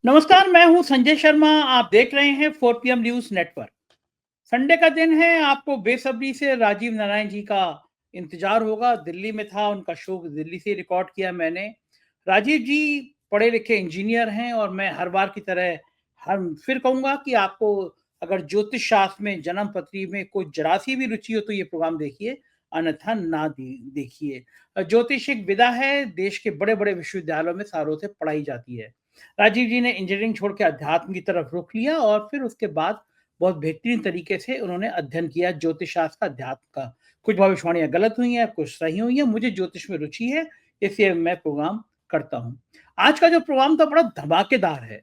नमस्कार, मैं हूं संजय शर्मा। आप देख रहे हैं 4 पीएम न्यूज़ नेटवर्क। संडे का दिन है, आपको बेसब्री से राजीव नारायण जी का इंतजार होगा। दिल्ली में था, उनका शो दिल्ली से रिकॉर्ड किया मैंने। राजीव जी पढ़े लिखे इंजीनियर हैं और मैं हर बार की तरह हम फिर कहूँगा कि आपको अगर ज्योतिष शास्त्र में, जन्म पत्री में कोई जरा-सी भी रुचि हो तो ये प्रोग्राम देखिए, अन्यथा ना देखिए। ज्योतिष एक विधा है, देश के बड़े-बड़े विश्वविद्यालयों में सालों से पढ़ाई जाती है। राजीव जी ने इंजीनियरिंग छोड़ के अध्यात्म की तरफ रुख लिया और फिर उसके बाद बहुत बेहतरीन तरीके से उन्होंने अध्ययन किया ज्योतिष शास्त्र का, अध्यात्म का। कुछ भविष्यवाणियां गलत हुई हैं, कुछ सही हुई हैं। मुझे ज्योतिष में रुचि है, इसलिए मैं प्रोग्राम करता हूँ। आज का जो प्रोग्राम था बड़ा धमाकेदार है।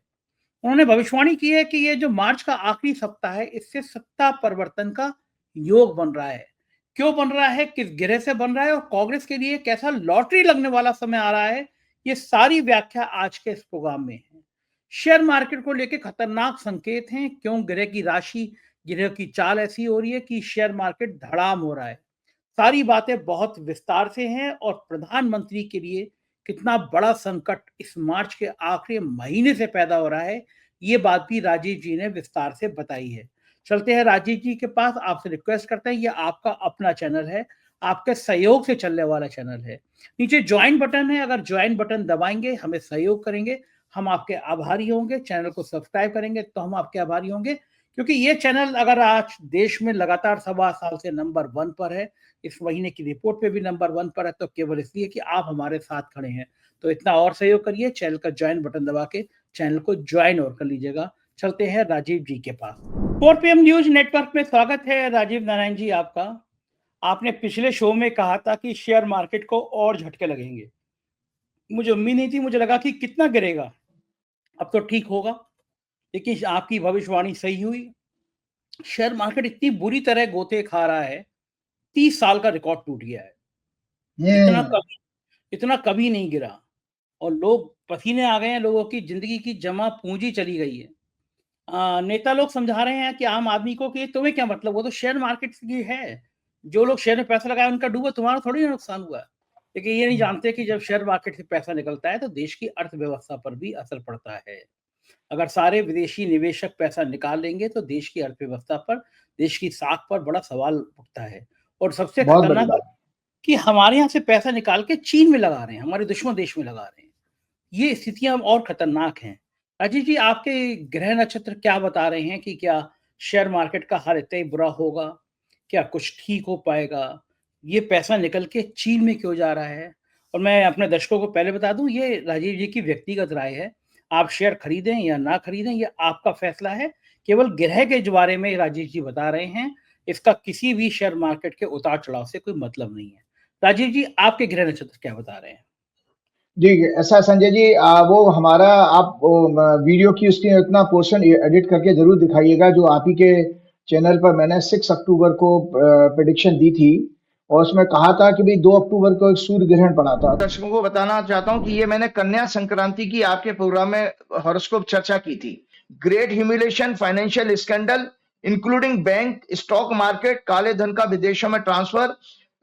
उन्होंने भविष्यवाणी की है कि ये जो मार्च का आखिरी सप्ताह है, इससे सत्ता परिवर्तन का योग बन रहा है। क्यों बन रहा है, किस गिरह से बन रहा है और कांग्रेस के लिए कैसा लॉटरी लगने वाला समय आ रहा है, ये सारी व्याख्या आज के इस प्रोग्राम में है। शेयर मार्केट को लेकर खतरनाक संकेत हैं। क्यों गिरह की राशि, गिरह की चाल ऐसी हो रही है कि शेयर मार्केट धड़ाम हो रहा है। सारी बातें बहुत विस्तार से हैं और प्रधानमंत्री के लिए कितना बड़ा संकट इस मार्च के आखिरी महीने से पैदा हो रहा है, ये बात भी राजीव जी ने विस्तार से बताई है। चलते हैं राजीव जी के पास। आपसे रिक्वेस्ट करते हैं, ये आपका अपना चैनल है, आपके सहयोग से चलने वाला चैनल है। नीचे ज्वाइन बटन है, अगर ज्वाइन बटन दबाएंगे, हमें सहयोग करेंगे, हम आपके आभारी होंगे। चैनल को सब्सक्राइब करेंगे तो हम आपके आभारी होंगे, क्योंकि ये चैनल अगर आज देश में लगातार 1.25 साल से नंबर 1 पर है, इस महीने की रिपोर्ट पे भी नंबर 1 पर है, तो केवल इसलिए कि आप हमारे साथ खड़े हैं। तो इतना और सहयोग करिए, चैनल का ज्वाइन बटन दबा के चैनल को ज्वाइन और कर लीजिएगा। चलते हैं राजीव जी के पास। 4 पीएम न्यूज़ नेटवर्क में स्वागत है राजीव नारायण जी आपका। आपने पिछले शो में कहा था कि शेयर मार्केट को और झटके लगेंगे। मुझे उम्मीद नहीं थी, मुझे लगा कि कितना गिरेगा, अब तो ठीक होगा, लेकिन आपकी भविष्यवाणी सही हुई। शेयर मार्केट इतनी बुरी तरह गोते खा रहा है, 30 साल का रिकॉर्ड टूट गया है। इतना हम्म। कभी इतना कभी नहीं गिरा और लोग पसीने आ गए हैं, लोगों की जिंदगी की जमा पूंजी चली गई है। नेता लोग समझा रहे हैं कि आम आदमी को कि तुम्हें क्या मतलब, वो तो शेयर मार्केट की है, जो लोग शेयर में पैसा लगाया उनका डूबा, तुम्हारा थोड़ी ना नुकसान हुआ। लेकिन ये नहीं जानते कि जब शेयर मार्केट से पैसा निकलता है तो देश की अर्थव्यवस्था पर भी असर पड़ता है। अगर सारे विदेशी निवेशक पैसा निकाल लेंगे तो देश की अर्थव्यवस्था पर, देश की साख पर बड़ा सवाल उठता है। और सबसे बहुत बड़ी खतरनाक बात। कि हमारे यहाँ से पैसा निकाल के चीन में लगा रहे हैं, हमारे दुश्मन देश में लगा रहे हैं। ये स्थितियां और खतरनाक हैं। राजीव जी, आपके ग्रह नक्षत्र क्या बता रहे हैं कि क्या शेयर मार्केट का हाल इतना ही बुरा होगा? क्या कुछ ठीक हो पाएगा? ये पैसा निकल के चीन में क्यों जा रहा है? और मैं अपने दर्शकों को पहले बता दूं, ये राजीव जी की व्यक्तिगत राय है। आप शेयर खरीदें या ना खरीदें, ये आपका फैसला है। केवल ग्रह के बारे में राजीव जी बता रहे हैं, इसका किसी भी शेयर मार्केट के उतार चढ़ाव से कोई मतलब नहीं है। राजीव जी, आपके ग्रह नक्षत्र क्या बता रहे हैं? जी, ऐसा संजय जी, वो हमारा आप वीडियो की उसकी इतना पोर्शन एडिट करके जरूर दिखाइएगा जो आप ही के चैनल पर मैंने 6 अक्टूबर को प्रेडिक्शन दी थी और उसमें कहा था कि भाई 2 अक्टूबर को एक सूर्य ग्रहण पड़ा था। दर्शकों को बताना चाहता हूं कि ये मैंने कन्या संक्रांति की आपके प्रोग्राम में हॉरोस्कोप चर्चा की थी। Great humiliation, financial scandal including bank, stock market, काले धन का विदेशों में transfer,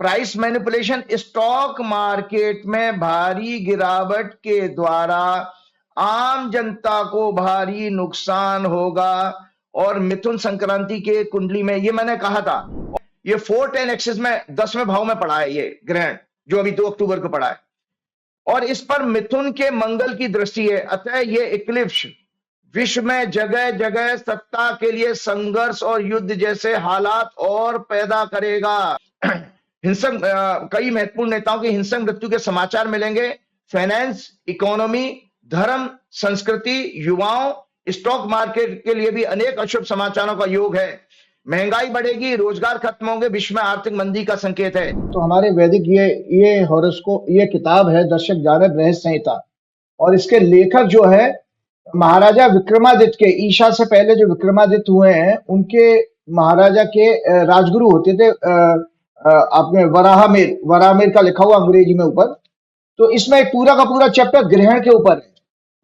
price manipulation, stock market में भारी गिरावट के द्वारा आम जनता को भारी नुकसान होगा। और मिथुन संक्रांति के कुंडली में ये मैंने कहा था। ये 410 एक्सिस में 10वें भाव में पड़ा है ये ग्रहण, जो अभी 2 अक्टूबर को पड़ा है और इस पर मिथुन के मंगल की दृष्टि है। अतः ये इक्लिप्स विश्व में जगह जगह सत्ता के लिए संघर्ष और युद्ध जैसे हालात और पैदा करेगा। हिंसक कई महत्वपूर्ण नेताओं की हिंसक मृत्यु के समाचार मिलेंगे। फाइनेंस, इकोनॉमी, धर्म, संस्कृति, युवाओं, स्टॉक मार्केट के लिए भी अनेक अशुभ समाचारों का योग है। महंगाई बढ़ेगी, रोजगार खत्म होंगे, विश्व में आर्थिक मंदी का संकेत है। तो हमारे वैदिक ये हॉरोस्कोप, ये किताब है दर्शक जाने रहस्य संहिता और इसके लेखक जो है महाराजा विक्रमादित्य के, ईशा से पहले जो विक्रमादित्य हुए हैं उनके महाराजा के राजगुरु होते थे। आपने वराहमिर का लिखा हुआ अंग्रेजी में ऊपर। तो इसमें एक पूरा का पूरा चैप्टर ग्रहण के ऊपर है,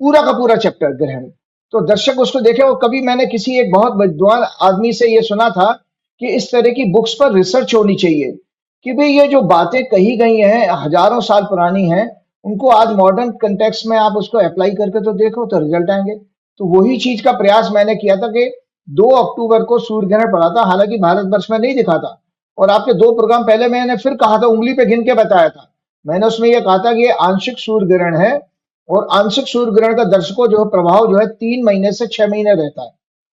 पूरा का पूरा चैप्टर ग्रहण। तो दर्शक उसको देखे। और कभी मैंने किसी एक बहुत विद्वान आदमी से ये सुना था कि इस तरह की बुक्स पर रिसर्च होनी चाहिए कि भाई ये जो बातें कही गई हैं हजारों साल पुरानी हैं, उनको आज मॉडर्न कंटेक्स्ट में आप उसको अप्लाई करके तो देखो तो रिजल्ट आएंगे। तो वही चीज का प्रयास मैंने किया था कि 2 अक्टूबर को सूर्य ग्रहण पड़ा था, हालांकि भारतवर्ष में नहीं दिखा था। और आपके 2 प्रोग्राम पहले मैंने फिर कहा था, उंगली पे गिन के बताया था। मैंने उसमें यह कहा था कि ये आंशिक सूर्य ग्रहण है, और आंशिक सूर्य ग्रहण का दर्शकों जो है प्रभाव जो है 3 महीने से 6 महीने रहता है।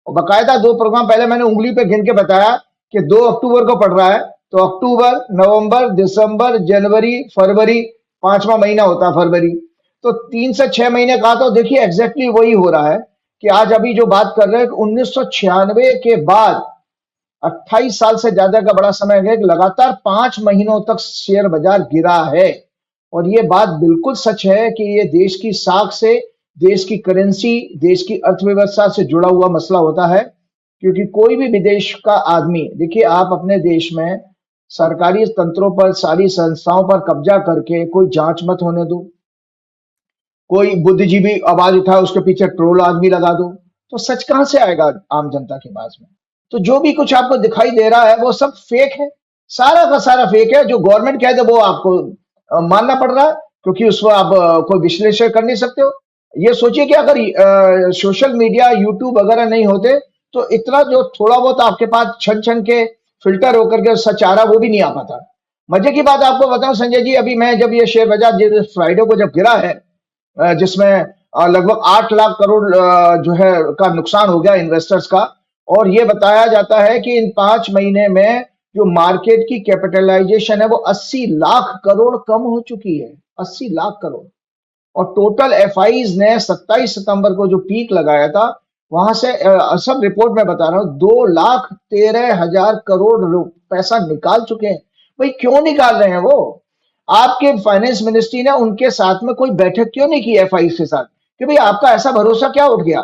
और बकायदा 2 प्रोग्राम पहले मैंने उंगली पे गिन के बताया कि 2 अक्टूबर को पड़ रहा है, तो अक्टूबर, नवंबर, दिसंबर, जनवरी, फरवरी, 5वां महीना होता है फरवरी। तो 3 से 6 महीने कहा, तो देखिए एग्जैक्टली वही हो रहा है कि आज अभी जो बात कर रहे हैं 1996 के बाद 28 साल से ज्यादा का बड़ा समय है कि लगातार 5 महीनों तक शेयर बाजार गिरा है। और ये बात बिल्कुल सच है कि ये देश की साख से, देश की करेंसी, देश की अर्थव्यवस्था से जुड़ा हुआ मसला होता है। क्योंकि कोई भी विदेश का आदमी, देखिए आप अपने देश में सरकारी तंत्रों पर, सारी संस्थाओं पर कब्जा करके कोई जांच मत होने दो, कोई बुद्धिजीवी आवाज उठाए उसके पीछे ट्रोल आदमी लगा दो, तो सच कहां से आएगा आम जनता के पास में। तो जो भी कुछ आपको दिखाई दे रहा है वो सब फेक है, सारा का सारा फेक है। जो गवर्नमेंट कह दे वो आपको मानना पड़ रहा है, क्योंकि उसको आप कोई विश्लेषण कर नहीं सकते हो। ये सोचिए कि अगर सोशल मीडिया, यूट्यूब वगैरह नहीं होते तो इतना जो थोड़ा बहुत आपके पास छन छन के फिल्टर होकर के सच आ रहा वो भी नहीं आ पाता। मजे की बात आपको बताऊं संजय जी, अभी मैं जब ये शेयर बाजार फ्राइडे को जब गिरा है, जिसमें लगभग 8 लाख करोड़ जो है का नुकसान हो गया इन्वेस्टर्स का। और ये बताया जाता है कि इन 5 महीने में जो मार्केट की कैपिटलाइजेशन है वो 80 लाख करोड़ कम हो चुकी है, 80 लाख करोड़। और टोटल एफआईज ने 27 सितंबर को जो पीक लगाया था, वहां से सब रिपोर्ट में बता रहा हूं 2,13,000 करोड़ पैसा निकाल चुके हैं। भाई क्यों निकाल रहे हैं वो? आपके फाइनेंस मिनिस्ट्री ने उनके साथ में कोई बैठक क्यों नहीं की एफआई के साथ, कि भाई आपका ऐसा भरोसा क्या उठ गया,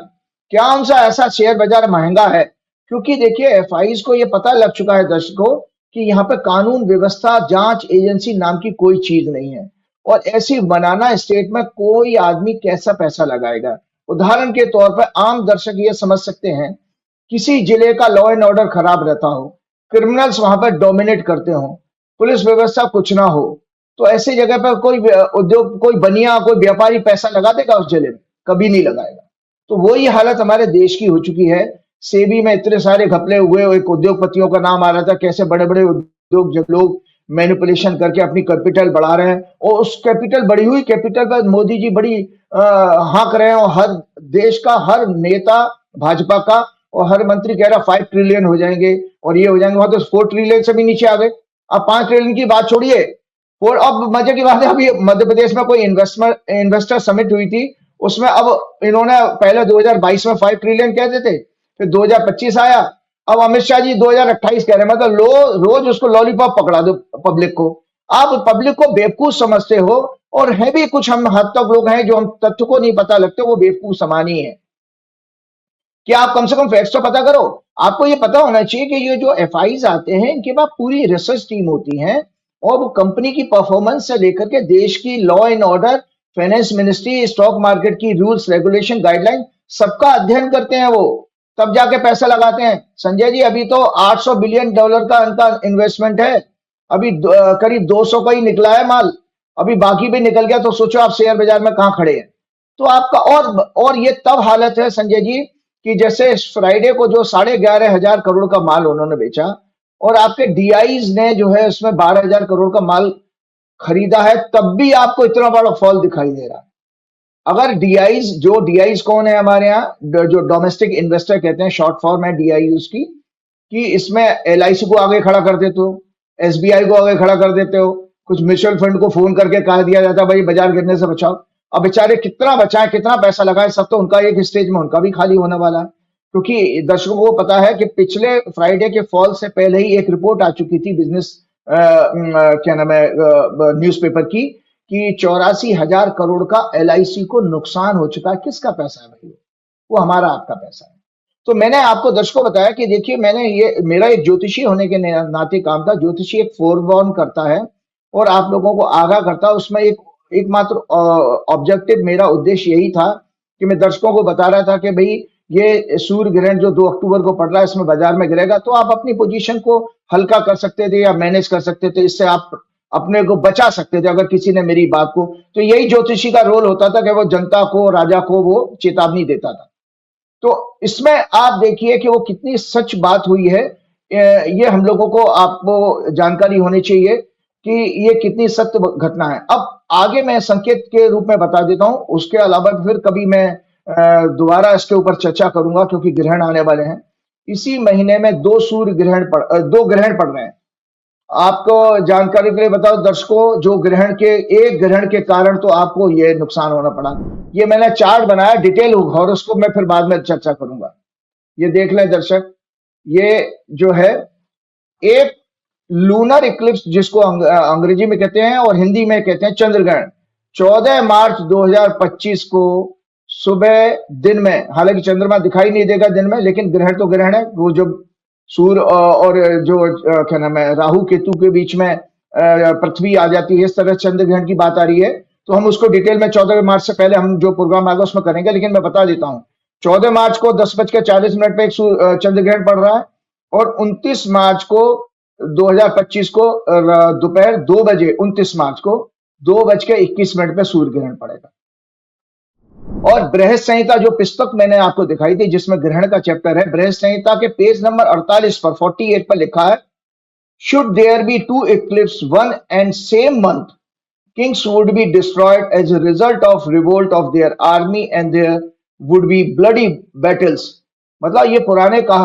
क्या उनसा ऐसा शेयर बाजार महंगा है? क्योंकि देखिए एफआई को ये पता लग चुका है दर्शकों कि यहाँ पे कानून व्यवस्था जांच एजेंसी नाम की कोई चीज नहीं है, और ऐसी बनाना स्टेट में कोई आदमी कैसा पैसा लगाएगा। उदाहरण के तौर पर आम दर्शक ये समझ सकते हैं, किसी जिले का लॉ एंड ऑर्डर खराब रहता हो, क्रिमिनल्स वहां पर डोमिनेट करते हो, पुलिस व्यवस्था कुछ ना हो, तो ऐसी जगह पर कोई उद्योग, कोई बनिया, कोई व्यापारी पैसा लगा देगा उस जिले में? कभी नहीं लगाएगा। तो वही हालत हमारे देश की हो चुकी है। सेबी में इतने सारे घपले हुए, एक उद्योगपतियों का नाम आ रहा था, कैसे बड़े बड़े उद्योग जब लोग मैनिपुलेशन करके अपनी कैपिटल बढ़ा रहे हैं, और उस कैपिटल, बढ़ी हुई कैपिटल पर मोदी जी बड़ी हाँक रहे हैं, और हर देश का हर नेता भाजपा का और हर मंत्री कह रहा 5 ट्रिलियन हो जाएंगे और ये हो जाएंगे, वहां तो 4 ट्रिलियन से भी नीचे आ गए। अब 5 ट्रिलियन की बात छोड़िए, और अब मजे की बात है, अभी मध्य प्रदेश में कोई इन्वेस्टर समिट हुई थी, उसमें अब इन्होंने पहले 2022 में 5 ट्रिलियन कहते थे, फिर 2025 आया, अब अमित शाह जी 2028 कह रहे हैं। मतलब रोज उसको लॉलीपॉप पकड़ा दो पब्लिक को। आप पब्लिक को बेवकूफ समझते हो, और है भी कुछ हम हद तक लोग हैं जो हम तथ्य को नहीं पता लगते, वो बेवकूफ समान ही है। कि आप कम से कम फैक्ट्स तो पता करो। आपको ये पता होना चाहिए कि ये जो एफआईज आते हैं इनके पास पूरी रिसर्च टीम होती है, और वो कंपनी की परफॉर्मेंस से लेकर के देश की law and order, finance ministry, stock market की रूल्स, रेगुलेशन, गाइडलाइन, सबका अध्ययन करते हैं वो, तब जाके पैसा लगाते हैं। संजय जी अभी तो $800 बिलियन का उनका इन्वेस्टमेंट है, अभी करीब 200 का ही निकला है माल, अभी बाकी भी निकल गया, तो सोचो आप शेयर बाजार में कहां खड़े हैं। तो आपका और ये तब हालत है संजय जी कि जैसे फ्राइडे को जो 11,500 करोड़ का माल उन्होंने बेचा, और आपके डीआईज ने जो है उसमें 12,000 करोड़ का माल खरीदा है, तब भी आपको इतना बड़ा फॉल दिखाई दे रहा है। अगर डीआईज कौन है हमारे यहाँ, जो डोमेस्टिक इन्वेस्टर कहते हैं, शॉर्ट फॉर्म है डीआई उसकी, कि इसमें एलआईसी को आगे खड़ा कर देते हो, एसबीआई को आगे खड़ा कर देते हो, कुछ म्यूचुअल फंड को फोन करके कह दिया जाता है भाई बाजार गिरने से बचाओ। अब बेचारे कितना बचाएं, कितना पैसा लगाए, सब तो उनका एक स्टेज में उनका भी खाली होने वाला है। क्योंकि दर्शकों को पता है कि पिछले फ्राइडे के फॉल से पहले ही एक रिपोर्ट आ चुकी थी बिजनेस क्या नाम है न्यूज़पेपर की, कि 84,000 करोड़ का एलआईसी को नुकसान हो चुका है। किसका पैसा है भाई? वो हमारा आपका पैसा है। तो मैंने आपको दर्शकों बताया कि देखिए, मैंने ये, मेरा एक ज्योतिषी होने के नाते काम था। ज्योतिषी एक फोरवॉर्न करता है और आप लोगों को आगाह करता है। उसमें एकमात्र ऑब्जेक्टिव, मेरा उद्देश्य यही था कि मैं दर्शकों को बता रहा था कि भाई ये सूर्य ग्रहण जो 2 अक्टूबर को पड़ रहा है, इसमें बाजार में गिरेगा, तो आप अपनी पोजीशन को हल्का कर सकते थे या मैनेज कर सकते थे, इससे आप अपने को बचा सकते थे अगर किसी ने मेरी बात को। तो यही ज्योतिषी का रोल होता था कि वो जनता को, राजा को वो चेतावनी देता था। तो इसमें आप देखिए कि वो कितनी सच बात हुई है। ये हम लोगों को आपको जानकारी होनी चाहिए कि ये कितनी सत्य घटना है। अब आगे मैं संकेत के रूप में बता देता हूं, उसके अलावा फिर कभी मैं दोबारा इसके ऊपर चर्चा करूंगा, क्योंकि ग्रहण आने वाले हैं। इसी महीने में दो ग्रहण पड़ रहे हैं। आपको जानकारी के लिए बताओ दर्शकों, जो एक ग्रहण के कारण तो आपको ये नुकसान होना पड़ा। ये मैंने चार्ट बनाया, डिटेल हॉरोस्कोप में फिर बाद में चर्चा करूंगा। ये देख लें दर्शक, ये जो है एक लूनर इक्लिप्स, जिसको अंग्रेजी में कहते हैं और हिंदी में कहते हैं चंद्रग्रहण, 14 मार्च 2025 को सुबह दिन में, हालांकि चंद्रमा दिखाई नहीं देगा दिन में, लेकिन ग्रहण तो ग्रहण है। वो जब सूर्य और जो क्या नाम है राहु केतु के बीच में पृथ्वी आ जाती है, इस तरह चंद्र ग्रहण की बात आ रही है, तो हम उसको डिटेल में 14 मार्च से पहले हम जो प्रोग्राम आएगा उसमें करेंगे। लेकिन मैं बता देता हूं, 14 मार्च को 10:40 पे एक चंद्र ग्रहण पड़ रहा है, और 29 मार्च को 2025 को दोपहर 2 बजे, 29 मार्च को 2:21 पे सूर्य ग्रहण पड़ेगा। और बृहद संहिता जो पुस्तक मैंने आपको दिखाई थी, जिसमें ग्रहण का चैप्टर है, बृहद संहिता के पेज नंबर 48 पर 48 पर लिखा है, should there be two eclipse one and same month, kings would be destroyed as a result of revolt of their army and there would be bloody battles. मतलब ये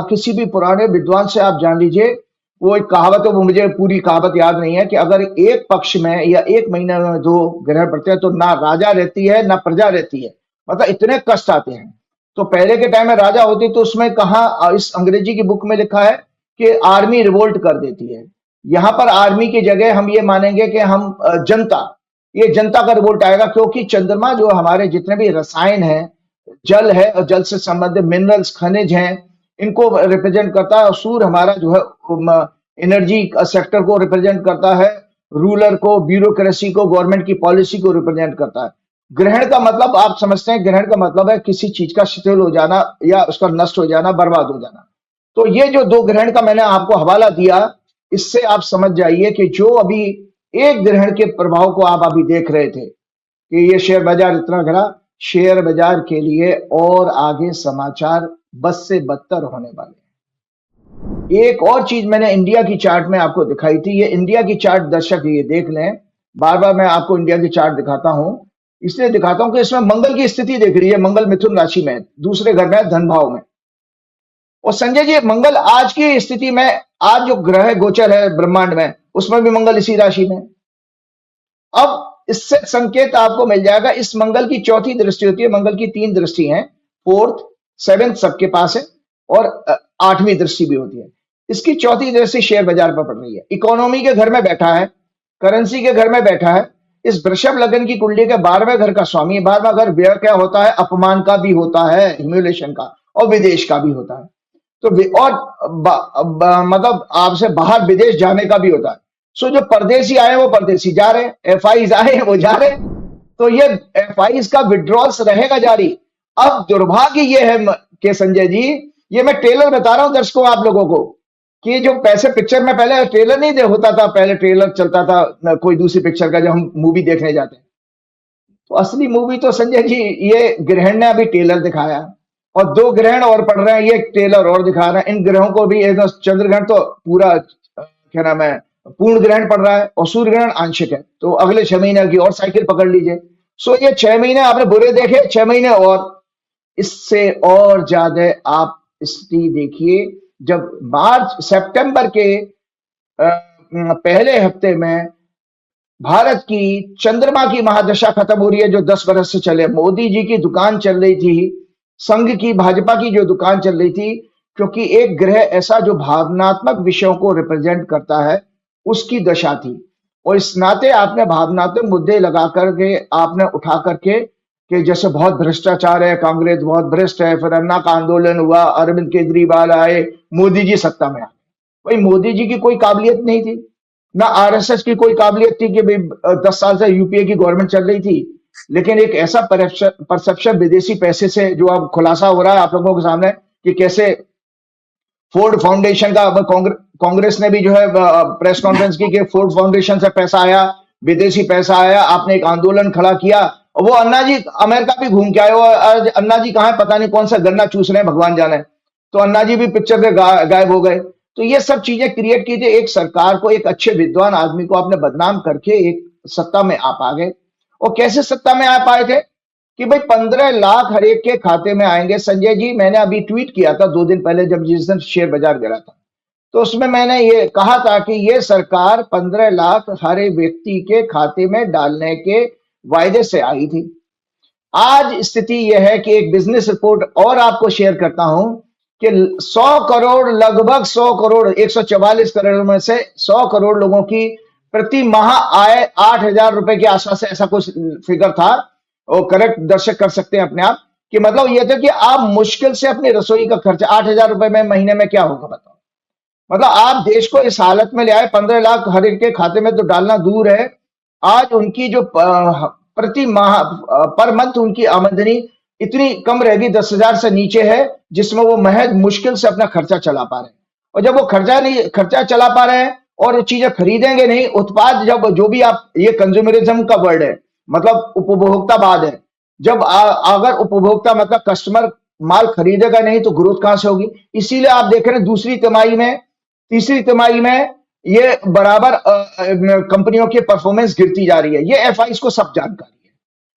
किसी भी पुराने विद्वान से आप जान लीजिए, वो एक कहावत है, वो मुझे पूरी कहावत याद नहीं है, कि अगर एक पक्ष में या एक महीने में दो ग्रहण पड़ते हैं तो ना राजा रहती है ना प्रजा रहती है, मतलब इतने कष्ट आते हैं। तो पहले के टाइम में राजा होती, तो उसमें कहा, इस अंग्रेजी की बुक में लिखा है कि आर्मी रिवोल्ट कर देती है। यहां पर आर्मी की जगह हम ये मानेंगे कि हम ये जनता का रिवोल्ट आएगा, क्योंकि चंद्रमा जो हमारे जितने भी रसायन है, जल है और जल से संबंधित मिनरल्स, खनिज हैं, इनको रिप्रेजेंट करता है। और सूर्य हमारा जो है एनर्जी सेक्टर को रिप्रेजेंट करता है, रूलर को, ब्यूरोक्रेसी को, गवर्नमेंट की पॉलिसी को रिप्रेजेंट करता है। ग्रहण का मतलब आप समझते हैं, ग्रहण का मतलब है किसी चीज का शिथिल हो जाना या उसका नष्ट हो जाना, बर्बाद हो जाना। तो ये जो दो ग्रहण का मैंने आपको हवाला दिया, इससे आप समझ जाइए कि जो अभी एक ग्रहण के प्रभाव को आप अभी देख रहे थे कि ये शेयर बाजार इतना गिरा, शेयर बाजार के लिए और आगे समाचार बद से बदतर होने वाले हैं। एक और चीज मैंने इंडिया की चार्ट में आपको दिखाई थी, ये इंडिया की चार्ट दर्शक ये देख लें, बार बार मैं आपको इंडिया की चार्ट दिखाता हूं, इसलिए दिखाता हूं कि इसमें मंगल की स्थिति दिख रही है। मंगल मिथुन राशि में, दूसरे घर में, धन भाव में। और संजय जी, मंगल आज की स्थिति में, आज जो ग्रह गोचर है ब्रह्मांड में, उसमें भी मंगल इसी राशि में। अब इससे संकेत आपको मिल जाएगा, इस मंगल की चौथी दृष्टि होती है। मंगल की 3 दृष्टि हैं, 4th 7th सबके पास है, और 8वीं दृष्टि भी होती है। इसकी चौथी दृष्टि शेयर बाजार पर पड़ रही है। इकोनॉमी के घर में बैठा है, करेंसी के घर में बैठा है। इस वृषभ लग्न की कुंडली के 12वें घर का स्वामी है। 12वां घर व्यय क्या होता है? अपमान का भी होता है, ह्यूमिलेशन का, और विदेश का भी होता है। तो मतलब आपसे बाहर विदेश जाने का भी होता है। सो जो परदेसी आए वो परदेसी जा रहे हैं, एफआईज आए हैं वो जा रहे हैं। तो ये एफआईज का विड्रॉल्स रहेगा जारी। अब दुर्भाग्य ये है कि संजय जी, ये मैं ट्रेलर बता रहा हूं दर्शकों आप लोगों को, कि जो पैसे पिक्चर में पहले ट्रेलर नहीं होता था, पहले ट्रेलर चलता था कोई दूसरी पिक्चर का, जब हम मूवी देखने जाते हैं, तो असली मूवी तो संजय जी ये ग्रहण ने अभी ट्रेलर दिखाया, और 2 ग्रहण और पड़ रहे हैं, ये ट्रेलर और दिखा रहे हैं। इन ग्रहों को भी, चंद्र ग्रहण तो पूरा क्या नाम है पूर्ण ग्रहण पड़ रहा है, और सूर्य ग्रहण आंशिक है। तो अगले 6 महीने की और साइकिल पकड़ लीजिए। सो ये 6 महीने आपने बुरे देखे, 6 महीने और इससे और ज्यादा आप स्थिति देखिए, जब सितंबर के पहले हफ्ते में भारत की चंद्रमा की महादशा खत्म हो रही है, जो 10 वर्ष से चले। मोदी जी की दुकान चल रही थी, संघ की, भाजपा की जो दुकान चल रही थी, क्योंकि एक ग्रह ऐसा जो भावनात्मक विषयों को रिप्रेजेंट करता है, उसकी दशा थी। और इस नाते आपने भावनात्मक मुद्दे लगा करके, आपने उठा करके, कि जैसे बहुत भ्रष्टाचार है, कांग्रेस बहुत भ्रष्ट है, फिर अन्ना का आंदोलन हुआ, अरविंद केजरीवाल आए, मोदी जी सत्ता में आए। भाई मोदी जी की कोई काबिलियत नहीं थी, ना आरएसएस की कोई काबिलियत थी कि 10 साल से यूपीए की गवर्नमेंट चल रही थी। लेकिन एक ऐसा परसेप्शन विदेशी पैसे से, जो अब खुलासा हो रहा है आप लोगों के सामने, कि कैसे फोर्ड फाउंडेशन का, कांग्रेस ने भी जो है प्रेस कॉन्फ्रेंस की कि फोर्ड फाउंडेशन से पैसा आया, विदेशी पैसा आया, आपने एक आंदोलन खड़ा किया, वो अन्ना जी अमेरिका भी घूम के आए, और अन्ना जी कहाँ है पता नहीं, कौन सा गन्ना चूस रहे हैं भगवान जाने। तो अन्ना जी भी पिक्चर से गायब हो गए। तो ये सब चीजें क्रिएट की थी। एक सरकार को, एक अच्छे विद्वान आदमी को आपने बदनाम करके एक सत्ता में आप आ गए। और कैसे सत्ता में आ पाए थे कि भाई 15 लाख हर एक के खाते में आएंगे। संजय जी, मैंने अभी ट्वीट किया था 2 दिन पहले, जब जिस दिन शेयर बाजार गिरा था, तो उसमें मैंने ये कहा था कि ये सरकार 15 लाख हर एक व्यक्ति के खाते में डालने के वायदे से आई थी। आज स्थिति यह है कि एक बिजनेस रिपोर्ट और आपको शेयर करता हूं कि 100 करोड़, लगभग 100 करोड़, 144 करोड़ में से 100 करोड़ लोगों की प्रति माह आय 8,000 रुपए के आसपास, ऐसा कुछ फिगर था। और करेक्ट दर्शक कर सकते हैं अपने आप, कि मतलब ये था कि आप मुश्किल से अपनी रसोई का खर्चा 8,000 रुपए में महीने में क्या होगा बताओ। मतलब आप देश को इस हालत में ले आए, 15 लाख हर एक के खाते में तो डालना दूर है। आज उनकी जो प्रति माह पर मंथ उनकी आमदनी इतनी कम रहेगी, 10,000 से नीचे है, जिसमें वो महज मुश्किल से अपना खर्चा चला पा रहे हैं। और जब वो खर्चा चला पा रहे हैं और चीजें खरीदेंगे नहीं, उत्पाद, जब जो भी आप, ये कंज्यूमरिज्म का वर्ड है, मतलब उपभोक्तावाद है। जब अगर उपभोक्ता मतलब कस्टमर माल खरीदेगा नहीं तो ग्रोथ कहां से होगी। इसीलिए आप देख रहे हैं दूसरी तिमाही में, तीसरी तिमाही में ये बराबर कंपनियों की परफॉर्मेंस गिरती जा रही है। ये एफआई को सब जानकारी है।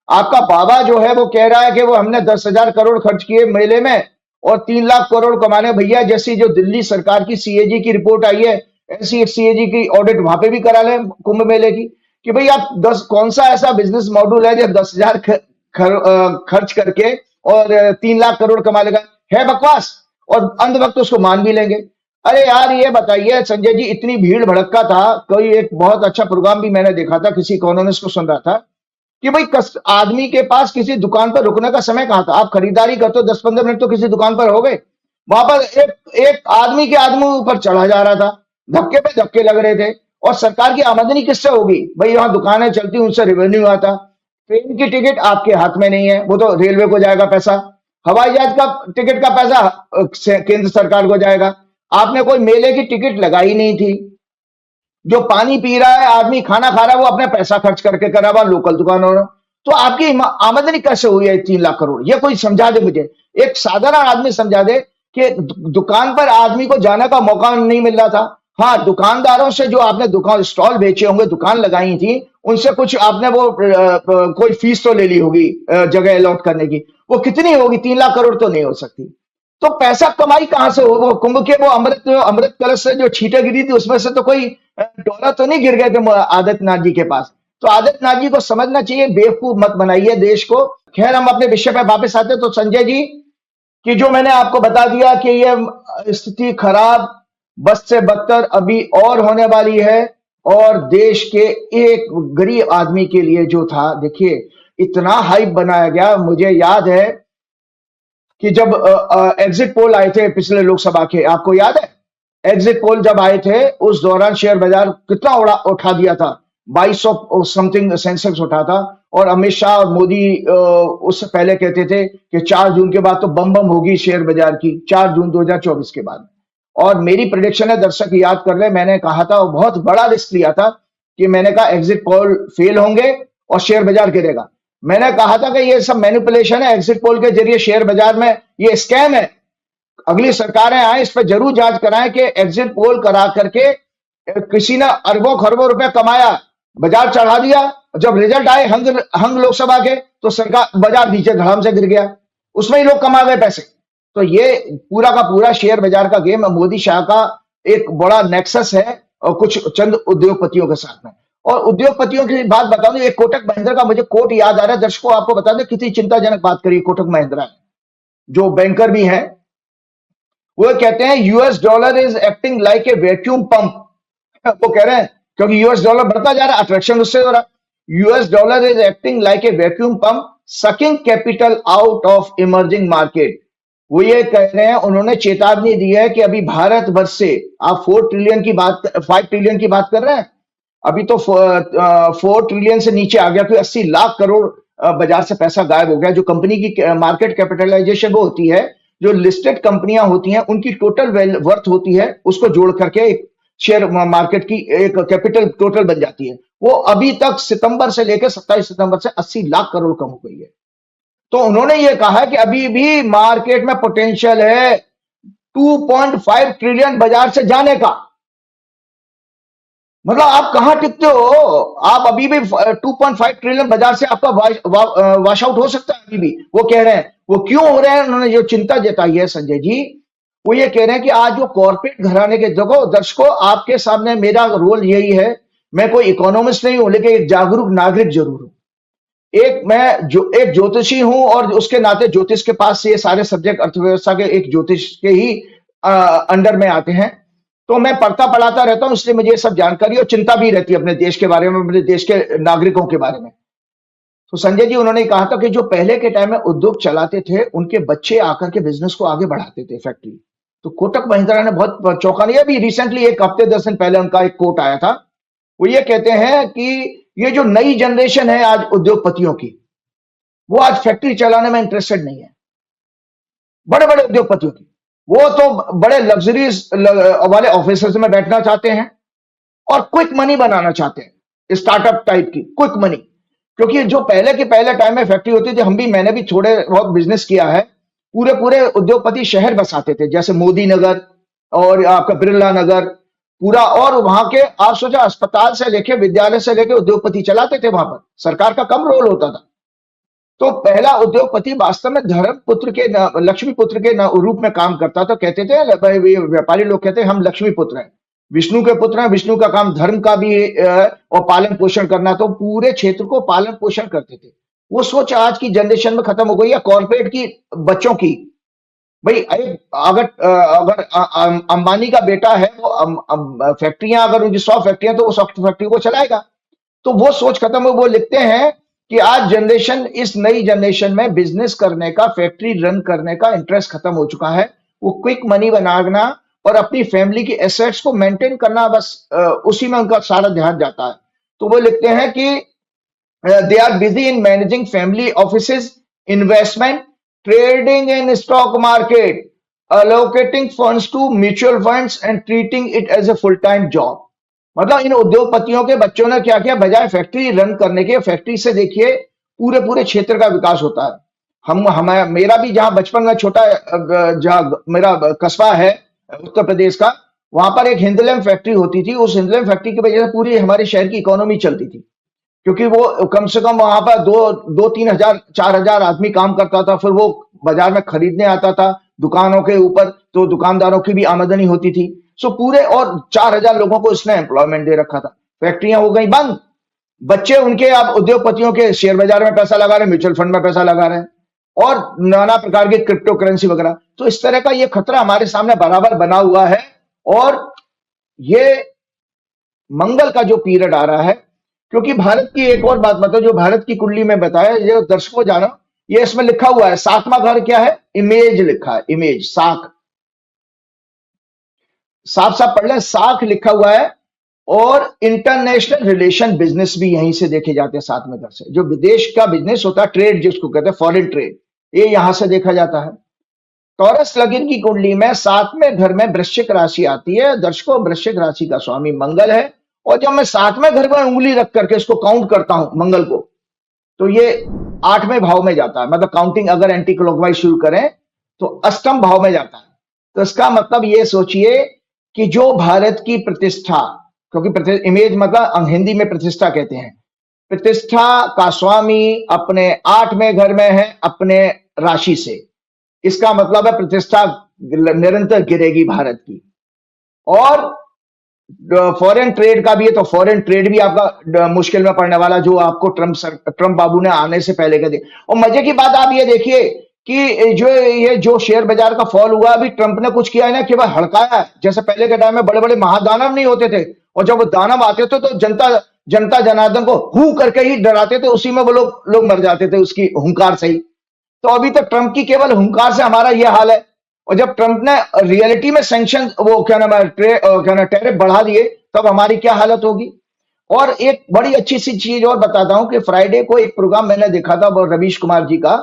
आपका बाबा जो है वो कह रहा है कि वो हमने 10,000 करोड़ खर्च किए मेले में और 3 लाख करोड़ कमाने। भैया, जैसी जो दिल्ली सरकार की सीएजी की रिपोर्ट आई है, ऐसी एक सीएजी की ऑडिट वहां पे भी करा लें कुंभ मेले की, कि भाई आप कौन सा ऐसा बिजनेस मॉड्यूल है जो 10,000 खर्च करके और 3 लाख करोड़ कमा लेगा। है बकवास, और अंध वक्त उसको मान भी लेंगे। अरे यार, ये बताइए संजय जी, इतनी भीड़ भड़क्का था। कोई एक बहुत अच्छा प्रोग्राम भी मैंने देखा था, किसी इकोनॉमिस्ट को सुन रहा था कि भाई आदमी के पास किसी दुकान पर रुकने का समय कहां था। आप खरीदारी करते हो 10-15 मिनट तो किसी दुकान पर हो गए। वहां पर एक आदमी के आदमी ऊपर चढ़ा जा रहा था, धक्के पे धक्के लग रहे थे। और सरकार की आमदनी किससे होगी भाई? वहां दुकानें चलती, उनसे रेवेन्यू आता। ट्रेन की टिकट आपके हाथ में नहीं है, वो तो रेलवे को जाएगा पैसा। हवाई जहाज का टिकट का पैसा केंद्र सरकार को जाएगा। आपने कोई मेले की टिकट लगाई नहीं थी। जो पानी पी रहा है आदमी, खाना खा रहा है, वो अपने पैसा खर्च करके करा हुआ लोकल दुकानों में। तो आपकी आमदनी कैसे हुई है 3 लाख करोड़? ये कोई समझा दे मुझे, एक साधारण आदमी समझा दे कि दुकान पर आदमी को जाने का मौका नहीं मिल रहा था। हाँ, दुकानदारों से जो आपने दुकान स्टॉल बेचे होंगे, दुकान लगाई थी, उनसे कुछ आपने वो कोई फीस तो ले ली होगी जगह अलॉट करने की। वो कितनी होगी? 3 लाख करोड़ तो नहीं हो सकती। तो पैसा कमाई कहां से हो? वो कुंभ के वो अमृत कलश से जो छींटे गिरी थी, उसमें से तो कोई डॉलर तो नहीं गिर गए थे आदित्यनाथ जी के पास। तो आदित्यनाथ जी को समझना चाहिए, बेवकूफ मत बनाइए देश को। खैर, हम अपने विषय पर वापस आते। तो संजय जी, कि जो मैंने आपको बता दिया कि ये स्थिति खराब, बद से बदतर अभी और होने वाली है। और देश के एक गरीब आदमी के लिए जो था, देखिए इतना हाइप बनाया गया। मुझे याद है कि जब एग्जिट पोल आए थे पिछले लोकसभा के, आपको याद है एग्जिट पोल जब आए थे, उस दौरान शेयर बाजार कितना उठा दिया था, 2200 समथिंग सेंसेक्स उठा था। और अमित शाह और मोदी उससे पहले कहते थे कि 4 जून के बाद तो बम बम होगी शेयर बाजार की, 4 जून 2024 के बाद। और मेरी प्रेडिक्शन है, दर्शक याद कर ले, मैंने कहा था, बहुत बड़ा रिस्क लिया था कि मैंने कहा एग्जिट पोल फेल होंगे और शेयर बाजार गिरेगा। मैंने कहा था कि ये सब मैनिपुलेशन है, एग्जिट पोल के जरिए शेयर बाजार में ये स्कैम है। अगली सरकारें आए, इस पर जरूर जांच कराएं कि एग्जिट पोल करा करके किसी ने अरबों खरबों रुपए कमाया, बाजार चढ़ा दिया। जब रिजल्ट आए हंग लोकसभा के, तो सरकार बाजार नीचे धड़ाम से गिर गया, उसमें ही लोग कमा गए पैसे। तो ये पूरा का पूरा शेयर बाजार का गेम मोदी शाह का एक बड़ा नेक्सस है, और कुछ चंद उद्योगपतियों के साथ में। और उद्योगपतियों की बात बता दूं, एक कोटक महिंद्रा का मुझे कोट याद आ रहा है। दर्शकों आपको बता दें कितनी चिंताजनक बात करी कोटक महिंद्रा, जो बैंकर भी हैं, वो कहते हैं US dollar is acting like a vacuum pump. वो कह रहे हैं क्योंकि यूएस डॉलर बढ़ता जा रहा है, अट्रैक्शन उससे हो रहा। US dollar is acting like a vacuum pump sucking capital out of emerging market. वो ये कह रहे हैं, उन्होंने चेतावनी दी है कि अभी भारत वर्ष से आप 5 ट्रिलियन की बात कर रहे हैं, अभी तो 4 ट्रिलियन से नीचे आ गया, तो 80 लाख करोड़ बाजार से पैसा गायब हो गया। जो कंपनी की मार्केट कैपिटलाइजेशन वो होती है, जो लिस्टेड कंपनियां होती हैं, उनकी टोटल वर्थ होती है, उसको जोड़ करके एक शेयर मार्केट की एक कैपिटल टोटल बन जाती है, वो अभी तक सितंबर से लेकर 27 सितंबर से 80 लाख करोड़ कम हो गई है। तो उन्होंने ये कहा है कि अभी भी मार्केट में पोटेंशियल है 2.5 ट्रिलियन बाजार से जाने का। मतलब आप कहां टिकते हो? आप अभी भी 2.5 ट्रिलियन बाजार से आपका वॉश आउट हो सकता है अभी भी। वो कह रहे हैं, वो क्यों हो रहे हैं, उन्होंने जो चिंता जताई है संजय जी, वो ये कह रहे हैं कि आज जो कॉर्पोरेट घराने के, देखो दर्शकों आपके सामने मेरा रोल यही है, मैं कोई इकोनॉमिस्ट नहीं हूं लेकिन एक जागरूक नागरिक जरूर हूं। एक ज्योतिषी हूं और उसके नाते ज्योतिष के पास ये सारे सब्जेक्ट अर्थव्यवस्था के एक ज्योतिष के ही अंडर में आते हैं। तो मैं पढ़ता पढ़ाता रहता हूं, इसलिए मुझे ये सब जानकारी और चिंता भी रहती है अपने देश के बारे में, अपने देश के नागरिकों के बारे में। तो संजय जी उन्होंने कहा था कि जो पहले के टाइम में उद्योग चलाते थे उनके बच्चे आकर के बिजनेस को आगे बढ़ाते थे, फैक्ट्री। तो कोटक महिंद्रा ने बहुत चौंका नहीं, अभी रिसेंटली एक हफ्ते 10 दिन पहले उनका एक कोट आया था। वो ये कहते हैं कि ये जो नई जनरेशन है आज उद्योगपतियों की, वो आज फैक्ट्री चलाने में इंटरेस्टेड नहीं है, बड़े बड़े उद्योगपतियों की। वो तो बड़े लग्जरीज वाले ऑफिसेस में बैठना चाहते हैं और क्विक मनी बनाना चाहते हैं, स्टार्टअप टाइप की क्विक मनी। क्योंकि जो पहले टाइम में फैक्ट्री होती थी, मैंने भी थोड़े बहुत बिजनेस किया है, पूरे उद्योगपति शहर बसाते थे, जैसे मोदी नगर और आपका बिरला नगर पूरा, और वहां के आप सोचा अस्पताल से लेके विद्यालय से लेके उद्योगपति चलाते थे, वहां पर सरकार का कम रोल होता था। तो पहला उद्योगपति वास्तव में धर्मपुत्र के लक्ष्मीपुत्र के रूप में काम करता था। कहते थे व्यापारी लोग कहते हैं हम लक्ष्मीपुत्र हैं, विष्णु के पुत्र हैं, विष्णु का काम धर्म का भी और पालन पोषण करना, तो पूरे क्षेत्र को पालन पोषण करते थे। वो सोच आज की जनरेशन में खत्म हो गई है, कॉर्पोरेट की बच्चों की। भाई अगर अंबानी का बेटा है, वो फैक्ट्रियां अगर उनकी 100 फैक्ट्रियां, तो वो 100 फैक्ट्री को चलाएगा। तो वो सोच खत्म हो। वो लिखते हैं कि आज जनरेशन, इस नई जनरेशन में बिजनेस करने का, फैक्ट्री रन करने का इंटरेस्ट खत्म हो चुका है। वो क्विक मनी बनाना और अपनी फैमिली की एसेट्स को मेंटेन करना, बस उसी में उनका सारा ध्यान जाता है। तो वो लिखते हैं कि they are busy in managing family offices, investment, trading in stock market, allocating funds to mutual funds and treating it as a full-time job। मतलब इन उद्योगपतियों के बच्चों ने क्या किया, बजाय फैक्ट्री रन करने के, फैक्ट्री से देखिए पूरे क्षेत्र का विकास होता है। मेरा भी जहां बचपन में छोटा, जहां मेरा कस्बा है उत्तर प्रदेश का, वहां पर एक हिंदलैम फैक्ट्री होती थी। उस हिंदलैम फैक्ट्री की वजह से पूरी हमारे शहर की इकोनॉमी चलती थी, क्योंकि वो कम से कम वहां पर 2-3 हजार 4 हजार आदमी काम करता था। फिर वो बाजार में खरीदने आता था दुकानों के ऊपर, तो दुकानदारों की भी आमदनी होती थी। सो पूरे और 4000 लोगों को इसने एम्प्लॉयमेंट दे रखा था। फैक्ट्रियां हो गई बंद, बच्चे उनके अब उद्योगपतियों के शेयर बाजार में पैसा लगा रहे हैं, म्यूचुअल फंड में पैसा लगा रहे हैं और नाना प्रकार के क्रिप्टो करेंसी वगैरह। तो इस तरह का ये खतरा हमारे सामने बराबर बना हुआ है। और ये मंगल का जो पीरियड आ रहा है, क्योंकि भारत की एक और बात बताओ, जो भारत की कुंडली में बताया, ये दर्शकों जानो, ये इसमें लिखा हुआ है 7वां घर क्या है, इमेज लिखा है, इमेज, साख, साफ पढ़ लें, साख लिखा हुआ है। और इंटरनेशनल रिलेशन, बिजनेस भी यहीं से देखे जाते हैं 7वें घर से। जो विदेश का बिजनेस होता है, ट्रेड जिसको कहते हैं, फॉरेन ट्रेड, ये यहां से देखा जाता है। टॉरस लग्न की कुंडली में 7वें घर में वृश्चिक राशि आती है। दर्शकों, वृश्चिक राशि का स्वामी मंगल है, और जब मैं 7वें घर में उंगली रख करके इसको काउंट करता हूं मंगल को, तो ये 8वें भाव में जाता है। मतलब काउंटिंग अगर एंटी क्लॉकवाइज शुरू करें तो अष्टम भाव में जाता है। तो इसका मतलब ये सोचिए कि जो भारत की प्रतिष्ठा, क्योंकि इमेज मतलब हिंदी में प्रतिष्ठा कहते हैं, प्रतिष्ठा का स्वामी अपने 8वें घर में है अपने राशि से। इसका मतलब है प्रतिष्ठा निरंतर गिरेगी भारत की। और फॉरेन ट्रेड का भी है, तो फॉरेन ट्रेड भी आपका मुश्किल में पड़ने वाला, जो आपको ट्रंप बाबू ने आने से पहले कर दिया। और मजे की बात आप ये देखिए कि जो शेयर बाजार का फॉल हुआ, अभी ट्रंप ने कुछ किया है ना, केवल हड़काया है। जैसे पहले के टाइम में बड़े बड़े महादानव नहीं होते थे, और जब वो दानव आते थे तो जनता जनार्दन को हु करके ही डराते थे, उसी में वो लोग मर जाते थे उसकी हुंकार से ही। तो अभी तो ट्रंप की केवल हुंकार से हमारा यह हाल है। और जब ट्रंप ने रियलिटी में सैंक्शन, वो क्या नाम है, टैरिफ बढ़ा दिए, तब हमारी क्या हालत होगी। और एक बड़ी अच्छी सी चीज और बताता हूं कि फ्राइडे को एक प्रोग्राम मैंने देखा था रवीश कुमार जी का,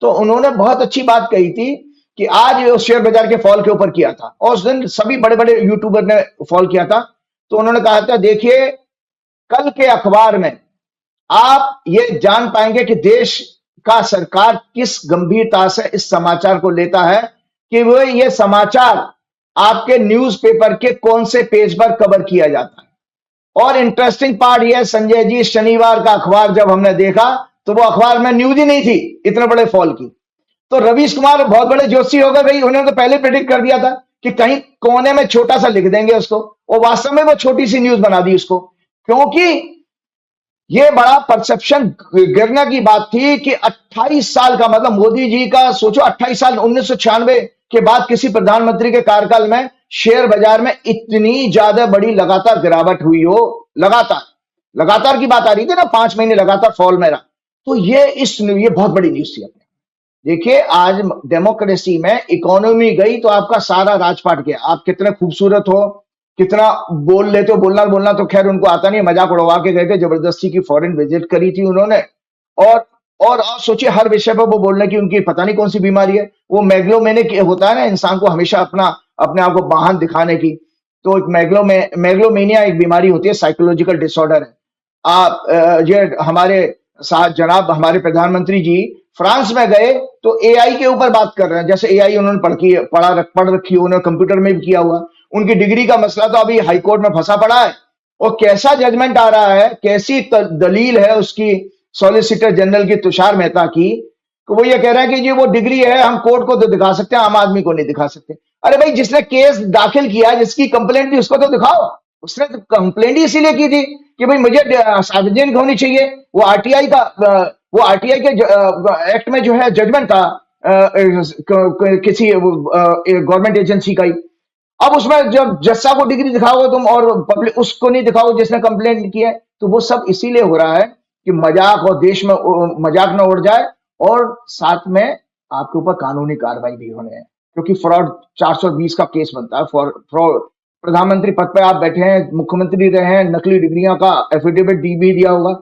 तो उन्होंने बहुत अच्छी बात कही थी कि आज शेयर बाजार के फॉल के ऊपर किया था, और उस दिन सभी बड़े बड़े यूट्यूबर ने फॉल किया था। तो उन्होंने कहा था, देखिए कल के अखबार में आप ये जान पाएंगे कि देश का सरकार किस गंभीरता से इस समाचार को लेता है कि वो ये समाचार आपके न्यूज़पेपर के कौन से पेज पर कवर किया जाता है। और इंटरेस्टिंग पार्ट ये है संजय जी, शनिवार का अखबार जब हमने देखा तो वो अखबार में न्यूज ही नहीं थी इतने बड़े फॉल की। तो रवीश कुमार बहुत बड़े जोशी हो गए भाई, उन्होंने तो पहले प्रेडिक्ट कर दिया था कि कहीं कोने में छोटा सा लिख देंगे उसको, और वास्तव में वो छोटी सी न्यूज बना दी उसको, क्योंकि ये बड़ा परसेप्शन गिरने की बात थी कि 28 साल का, मतलब मोदी जी का सोचो 28 साल 1996 के बाद किसी प्रधानमंत्री के कार्यकाल में शेयर बाजार में इतनी ज्यादा बड़ी लगातार गिरावट हुई हो। लगातार की बात आ रही थी ना, 5 महीने लगातार फॉल में रहा। तो ये बहुत बड़ी न्यूज थी अपने। देखिए आज डेमोक्रेसी में इकोनॉमी गई तो आपका सारा राजपाट गया। आप कितने खूबसूरत हो, कितना बोल लेते हो, बोलना तो खैर उनको आता नहीं, मजाक उड़वा के गए थे, जबरदस्ती की फॉरेन विजिट करी थी उन्होंने। और आप सोचिए हर विषय पर वो बोलने की उनकी पता नहीं कौन सी बीमारी है। वो मैग्लोमेनिक होता है ना इंसान को हमेशा अपने आप को बाहर दिखाने की, तो एक मैग्लोमेनिया एक बीमारी होती है, साइकोलॉजिकल डिसऑर्डर है। आप ये हमारे जनाब हमारे प्रधानमंत्री जी फ्रांस में गए तो एआई के ऊपर बात कर रहे हैं, जैसे एआई उन्होंने पढ़ रखी है, उन्होंने कंप्यूटर में भी किया हुआ। उनकी डिग्री का मसला तो अभी हाईकोर्ट में फंसा पड़ा है, और कैसा जजमेंट आ रहा है, कैसी दलील है उसकी सॉलिसिटर जनरल की तुषार मेहता की, तो वो ये कह रहे हैं कि जी वो डिग्री है, हम कोर्ट को तो दिखा सकते हैं, आम आदमी को नहीं दिखा सकते। अरे भाई जिसने केस दाखिल किया, जिसकी कंप्लेंट थी, उसको तो दिखाओ। उसने तो कंप्लेंट ही इसीलिए की थी कि भाई मुझे सार्वजनिक होनी चाहिए। वो आरटीआई के एक्ट में जो है जजमेंट था किसी गवर्नमेंट एजेंसी का ही। अब उसमें जब जस्सा को डिग्री दिखाओगे तुम और पब्लिक उसको नहीं दिखाओ जिसने कंप्लेंट की है, तो वो सब इसीलिए हो रहा है कि मजाक और देश में मजाक न उड़ जाए, और साथ में आपके ऊपर कानूनी कार्रवाई भी होने हैं, क्योंकि फ्रॉड 420 का केस बनता है। फ्रॉड प्रधानमंत्री पद पे आप बैठे हैं, मुख्यमंत्री रहे हैं, नकली डिग्रियों का एफिडेविट भी दिया होगा।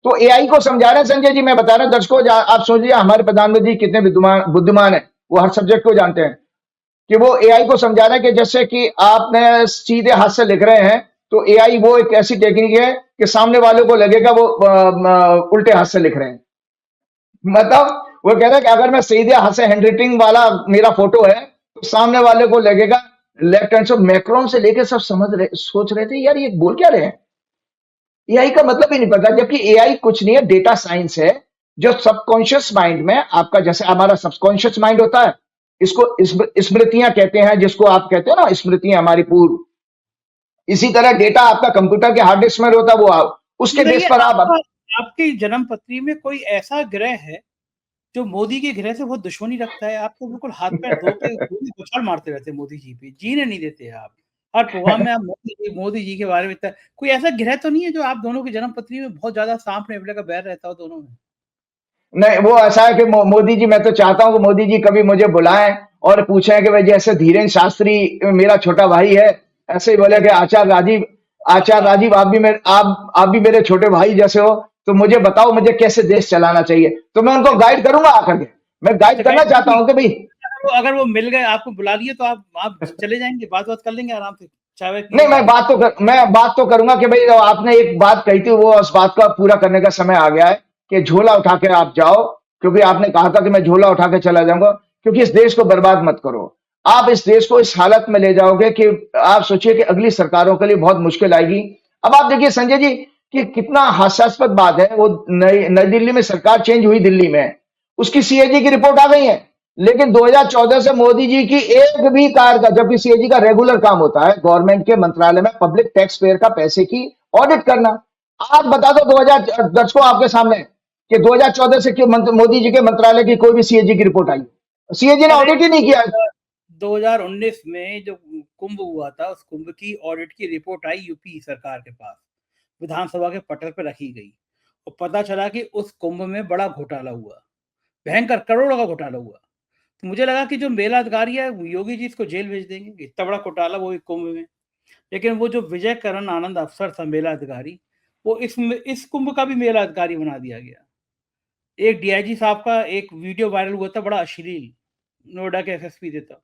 तो एआई को समझा रहे हैं संजय जी, मैं बता रहा हूं दर्शकों, आप सोचिए हमारे प्रधानमंत्री कितने बुद्धिमान है, वो हर सब्जेक्ट को जानते हैं, कि वो एआई को समझा रहे हैं कि जैसे कि आपने सीधे हाथ से लिख रहे हैं, तो एआई वो एक ऐसी टेक्निक है कि सामने वाले को लगेगा वो उल्टे हाथ से लिख रहे हैं। मतलब वो कह रहा है कि अगर मैं सीधे हाथ से हैंडराइटिंग वाला मेरा फोटो है, तो सामने वाले को लगेगा लेफ्ट हैंड से। मैक्रोन से लेके सब सोच रहे थे यार ये बोल क्या रहे हैं, एआई का मतलब ही नहीं पता, जबकि एआई कुछ नहीं है, डेटा साइंस है, जो सबकॉन्शियस माइंड में आपका, जैसे हमारा सबकॉन्शियस माइंड होता है, इसको स्मृतियां कहते हैं, जिसको आप कहते हो ना स्मृतियां हमारी पूर्व, इसी तरह डेटा आपका कंप्यूटर के हार्ड डिस्क में होता है, वो उसके बेस पर आपकी जन्म पत्री में कोई ऐसा ग्रह है जो मोदी के ग्रह से बहुत दुश्मनी रखता है? आप तो बिल्कुल हाथ पैर धो के उछाल मारते रहते हैं मोदी जी पे, जीने नहीं देते आप। हर प्रोग्राम में आप मोदी जी के बारे में कोई ऐसा ग्रह तो नहीं है जो आप दोनों की जन्म पत्री में बहुत ज्यादा सांप नेवले का बैर रहता हो दोनों में? नहीं, वो ऐसा है कि मोदी जी, मैं तो चाहता हूं कि मोदी जी कभी मुझे बुलाएं और पूछें कि भाई जैसे धीरेन्द्र शास्त्री मेरा छोटा भाई है, ऐसे ही बोले कि आचार्य राजीव आप भी मेरे छोटे भाई जैसे हो, तो मुझे बताओ मुझे कैसे देश चलाना चाहिए, तो मैं उनको गाइड करूंगा आकर के। मैं गाइड करना चाहता हूं कि भाई अगर वो मिल गए, आपको बुला लिए, तो आप चले जाएंगे, बात कर लेंगे आराम से, चाय नहीं, मैं बात तो करूंगा कि भाई आपने एक बात कही थी, वो उस बात का पूरा करने का समय आ गया है कि झोला उठा के आप जाओ, क्योंकि आपने कहा था कि मैं झोला उठा के चला जाऊंगा, क्योंकि इस देश को बर्बाद मत करो। आप इस देश को इस हालत में ले जाओगे कि आप सोचिए कि अगली सरकारों के लिए बहुत मुश्किल आएगी। अब आप देखिए संजय जी कि कितना हास्यास्पद बात है, वो नई दिल्ली में सरकार चेंज हुई, दिल्ली में उसकी सीएजी की रिपोर्ट आ गई है, लेकिन 2014 से मोदी जी की एक भी कार का, जबकि सीएजी का रेगुलर काम होता है गवर्नमेंट के मंत्रालय में पब्लिक टैक्स पेयर का पैसे की ऑडिट करना। आज बता दो 2000 दर्शकों आपके सामने कि 2014 से मोदी जी के मंत्रालय की कोई भी सीएजी की रिपोर्ट आई? सीएजी ने ऑडिट ही नहीं किया। 2019 में जो कुंभ हुआ था, उस कुंभ की ऑडिट की रिपोर्ट आई यूपी सरकार के पास, विधानसभा के पटल पर रखी गई, और पता चला कि उस कुंभ में बड़ा घोटाला हुआ, भयंकर करोड़ों का घोटाला हुआ। तो मुझे लगा कि जो मेला अधिकारी है योगी जी इसको जेल भेज देंगे, इतना बड़ा घोटाला वो कुंभ में। लेकिन वो जो विजय करण आनंद अफसर था मेला अधिकारी, वो इस कुंभ का भी मेला अधिकारी बना दिया गया। एक डीआईजी साहब का एक वीडियो वायरल हुआ था, बड़ा अश्लील, नोएडा के एसएसपी थे तब।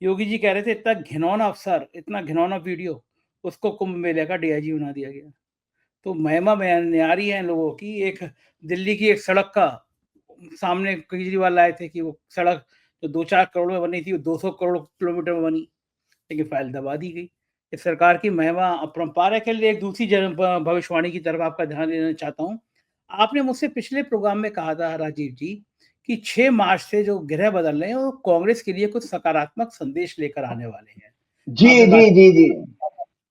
योगी जी कह रहे थे इतना घिनौना अफसर, इतना घिनौना वीडियो, उसको कुंभ मेले का डीआईजी बना दिया गया। तो महिमा न्यारी है लोगों की। एक दिल्ली की एक सड़क का सामने केजरीवाल लाए थे कि वो सड़क जो 2-4 करोड़ में बनी थी, वो 200 करोड़ किलोमीटर में बनी, लेकिन फाइल दबा दी गई। इस सरकार की महिमा अपरंपार है। के लिए एक दूसरी भविष्यवाणी की तरफ आपका ध्यान देना चाहता हूँ। आपने मुझसे पिछले प्रोग्राम में कहा था राजीव जी कि 6 मार्च से जो ग्रह बदल रहे हैं वो कांग्रेस के लिए कुछ सकारात्मक संदेश लेकर आने वाले हैं। जी आपने जी जी जी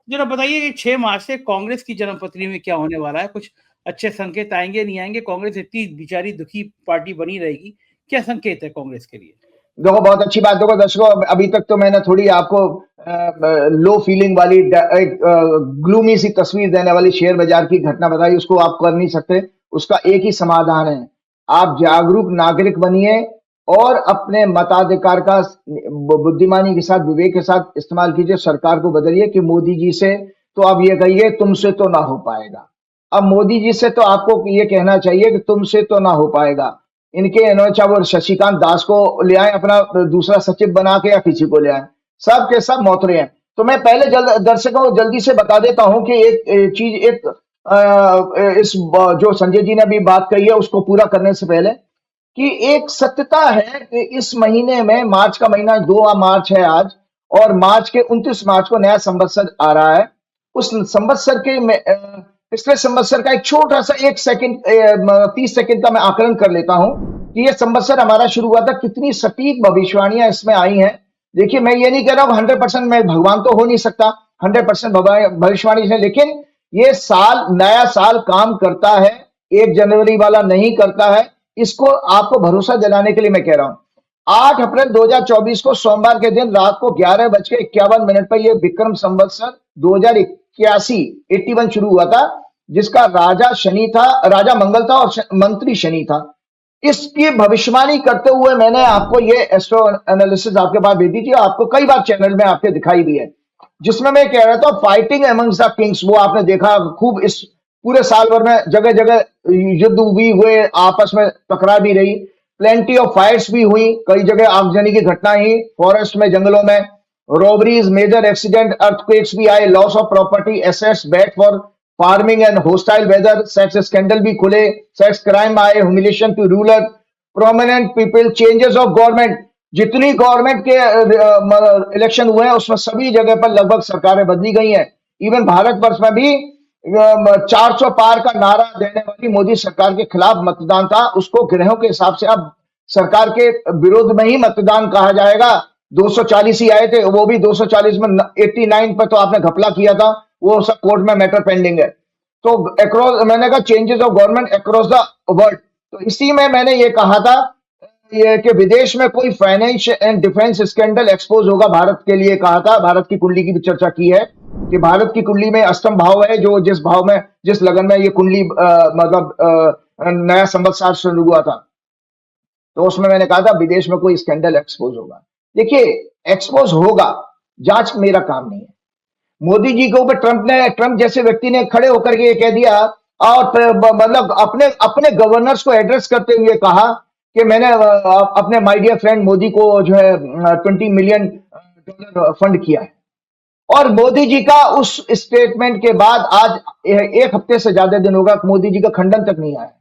जरा बताइए कि 6 मार्च से कांग्रेस की जन्मपत्री में क्या होने वाला है? कुछ अच्छे संकेत आएंगे, नहीं आएंगे? कांग्रेस इतनी बेचारी दुखी पार्टी बनी रहेगी, क्या संकेत है कांग्रेस के लिए? देखो, बहुत अच्छी बात। देखो दर्शकों, अभी तक तो मैंने थोड़ी आपको लो फीलिंग वाली एक ग्लूमी सी तस्वीर देने वाली शेयर बाजार की घटना बताई, उसको आप कर नहीं सकते। उसका एक ही समाधान है, आप जागरूक नागरिक बनिए और अपने मताधिकार का बुद्धिमानी के साथ, विवेक के साथ इस्तेमाल कीजिए। सरकार को बदलिए कि मोदी जी से तो आप ये कहिए तुमसे तो ना हो पाएगा। अब मोदी जी से तो आपको ये कहना चाहिए कि तुमसे तो ना हो पाएगा। इनके चाहे वो शशिकांत दास को ले आए अपना दूसरा सचिव बना के या किसी को ले आए, सब के सब मौतरे हैं। तो मैं पहले दर्शकों को जल्दी से बता देता हूं कि एक चीज, इस जो संजय जी ने अभी बात कही है उसको पूरा करने से पहले, कि एक सत्यता है कि इस महीने में, मार्च का महीना 2 मार्च है आज, और मार्च के 29 मार्च को नया संवत्सर आ रहा है। उस संवत्सर के पिछले संवत्सर का एक छोटा सा 1 सेकंड 30 सेकंड का मैं आकलन कर लेता हूं कि ये संवत्सर हमारा शुरू हुआ था, कितनी सटीक भविष्यवाणियां इसमें आई हैं। देखिए, मैं ये नहीं कह रहा हूं 100% मैं भगवान तो हो नहीं सकता 100% भविष्यवाणी से, लेकिन ये साल, नया साल काम करता है, 1 जनवरी वाला नहीं करता है। इसको आपको भरोसा दिलाने के लिए मैं कह रहा हूं। 8 अप्रैल 2024 को सोमवार के दिन रात को 11:51 पर यह विक्रम संवत्सर 2081 शुरू हुआ था, जिसका राजा शनि था, राजा मंगल था और मंत्री शनि था। इसकी भविष्यवाणी करते हुए मैंने आपको ये एस्ट्रो एनालिसिस आपके पास भेजी थी, आपको कई बार चैनल में आपके दिखाई भी है, जिसमें मैं कह रहा था फाइटिंग एमंग्स द किंग्स। वो आपने देखा खूब, इस पूरे साल भर में जगह जगह युद्ध भी हुए, आपस में टकरा भी रही, प्लेंटी ऑफ फायर्स भी हुई, कई जगह आगजनी की घटना ही, फॉरेस्ट में, जंगलों में, रॉबरीज, मेजर एक्सीडेंट, अर्थक्वेक्स भी आए, loss of property, assets bad for farming and hostile weather, sex scandal भी खुले, सेक्स क्राइम आए, humiliation to ruler, prominent people, changes of government. जितनी गवर्नमेंट के इलेक्शन हुए हैं उसमें सभी जगह पर लगभग सरकारें बदली गई हैं। इवन भारतवर्ष में भी 400 पार का नारा देने वाली मोदी सरकार के खिलाफ मतदान था, उसको ग्रहों के हिसाब से अब सरकार के विरोध में ही मतदान कहा जाएगा। 240 ही आए थे, वो भी 240 में 89 पर तो आपने घपला किया था, वो सब कोर्ट में मैटर पेंडिंग है। तो अक्रॉस, मैंने कहा changes of government across the world, तो इसी में मैंने ये कहा था ये कि विदेश में कोई finance and defence scandal expose होगा भारत के लिए, कहा था। भारत की कुंडली की भी चर्चा की है कि भारत की कुंडली में अष्टम भाव है, जो जिस भाव में, जिस लगन में ये कुंडली नया संवत्सर शुरू हुआ था, तो उसमें मैंने कहा था विदेश में कोई स्कैंडल एक्सपोज होगा। देखिए, एक्सपोज होगा, जांच मेरा काम नहीं है। मोदी जी के ऊपर ट्रंप जैसे व्यक्ति ने खड़े होकर के ये कह दिया, और मतलब अपने अपने गवर्नर्स को एड्रेस करते हुए कहा कि मैंने अपने माय डियर फ्रेंड मोदी को जो है $20 मिलियन फंड किया है। और मोदी जी का उस स्टेटमेंट के बाद आज 1 हफ्ते से ज्यादा दिन होगा, मोदी जी का खंडन तक नहीं आया।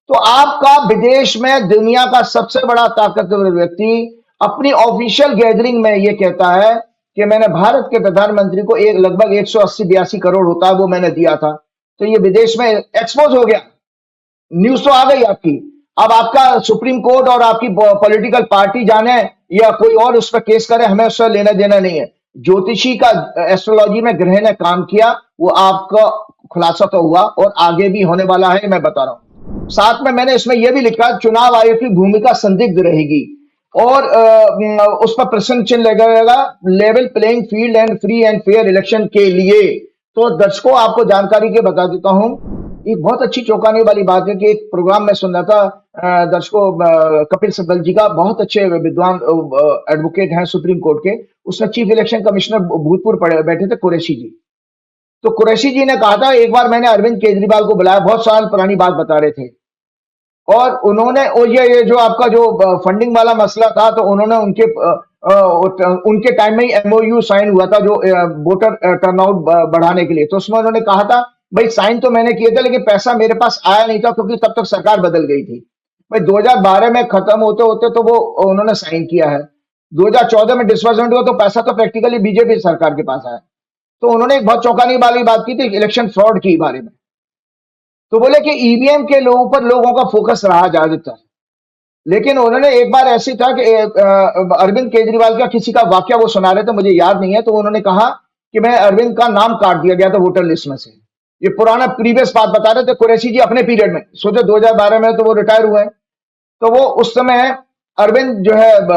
तो आपका विदेश में दुनिया का सबसे बड़ा ताकतवर व्यक्ति अपनी ऑफिशियल गैदरिंग में ये कहता है कि मैंने भारत के प्रधानमंत्री को लगभग 180-82 करोड़ होता है वो मैंने दिया था। तो ये विदेश में एक्सपोज हो गया, न्यूज तो आ गई आपकी। अब आपका सुप्रीम कोर्ट और आपकी पॉलिटिकल पार्टी जाने या कोई और उस पर केस करे, हमें उससे लेना देना नहीं है। ज्योतिषी का, एस्ट्रोलॉजी में ग्रह ने काम किया, वो आपका खुलासा तो हुआ और आगे भी होने वाला है, मैं बता रहा हूं। साथ में मैंने इसमें यह भी लिखा, चुनाव आयोग की भूमिका संदिग्ध रहेगी और उस पर प्रश्न चिन्ह लगेगा, level playing field and free and fair election के लिए। तो दर्शकों, आपको जानकारी के बता देता हूं, एक बहुत अच्छी चौंकाने वाली बात है कि एक प्रोग्राम में सुन रहा था दर्शकों, कपिल सिब्बल जी का, बहुत अच्छे विद्वान एडवोकेट हैं सुप्रीम कोर्ट के, उसमें चीफ इलेक्शन कमिश्नर भूतपूर्व बैठे थे, कुरैशी जी। तो कुरैशी जी ने कहा था, एक बार मैंने अरविंद केजरीवाल को बुलाया, बहुत साल पुरानी बात बता रहे थे, और उन्होंने ये जो आपका जो फंडिंग वाला मसला था, तो उन्होंने उनके उनके टाइम में ही एमओयू साइन हुआ था जो वोटर टर्नआउट बढ़ाने के लिए। तो उसमें उन्होंने कहा था भाई साइन तो मैंने किए थे लेकिन पैसा मेरे पास आया नहीं था क्योंकि तब तक सरकार बदल गई थी। भाई 2012 में खत्म होते होते तो वो उन्होंने साइन किया है, 2014 में डिसबर्समेंट हुआ तो पैसा तो प्रैक्टिकली बीजेपी सरकार के पास आया। तो उन्होंने एक बहुत चौंकाने वाली बात की थी इलेक्शन फ्रॉड की बारे में। तो बोले कि ईवीएम के ऊपर लोगों का फोकस रहा ज्यादातर, लेकिन उन्होंने एक बार ऐसी था कि अरविंद केजरीवाल का किसी का वाक्य वो सुना रहे थे, मुझे याद नहीं है, तो उन्होंने कहा कि मैं अरविंद का नाम काट दिया गया था वोटर लिस्ट में से। ये पुराना प्रीवियस बात बता रहे थे कुरैशी जी अपने पीरियड में, सोचो 2012 में तो वो रिटायर हुए हैं। तो वो उस समय अरविंद जो है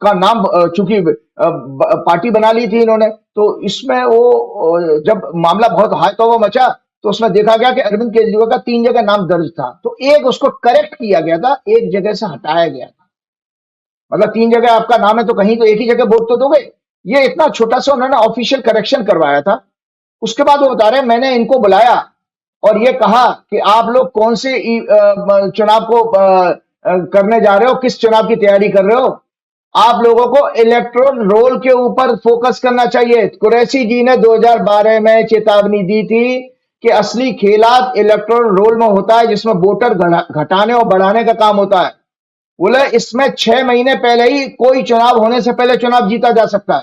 का नाम चूंकि पार्टी बना ली थी इन्होंने, तो इसमें वो जब मामला बहुत हाई तो वो मचा, तो उसमें देखा गया कि अरविंद केजरीवाल का 3 जगह नाम दर्ज था, तो एक उसको करेक्ट किया गया था, एक जगह से हटाया गया था। मतलब 3 जगह आपका नाम है तो कहीं तो एक ही जगह वोट तो दोगे। ये इतना छोटा सा उन्होंने ऑफिशियल करेक्शन करवाया था। उसके बाद वो बता रहे हैं मैंने इनको बुलाया और ये कहा कि आप लोग कौन से चुनाव को करने जा रहे हो, किस चुनाव की तैयारी कर रहे हो, आप लोगों को इलेक्टोरल रोल के ऊपर फोकस करना चाहिए। कुरैशी जी ने 2012 में चेतावनी दी थी कि असली खेलात इलेक्टोरल रोल में होता है जिसमें वोटर घटाने और बढ़ाने का काम होता है। बोले इसमें 6 महीने पहले ही कोई चुनाव होने से पहले चुनाव जीता जा सकता है।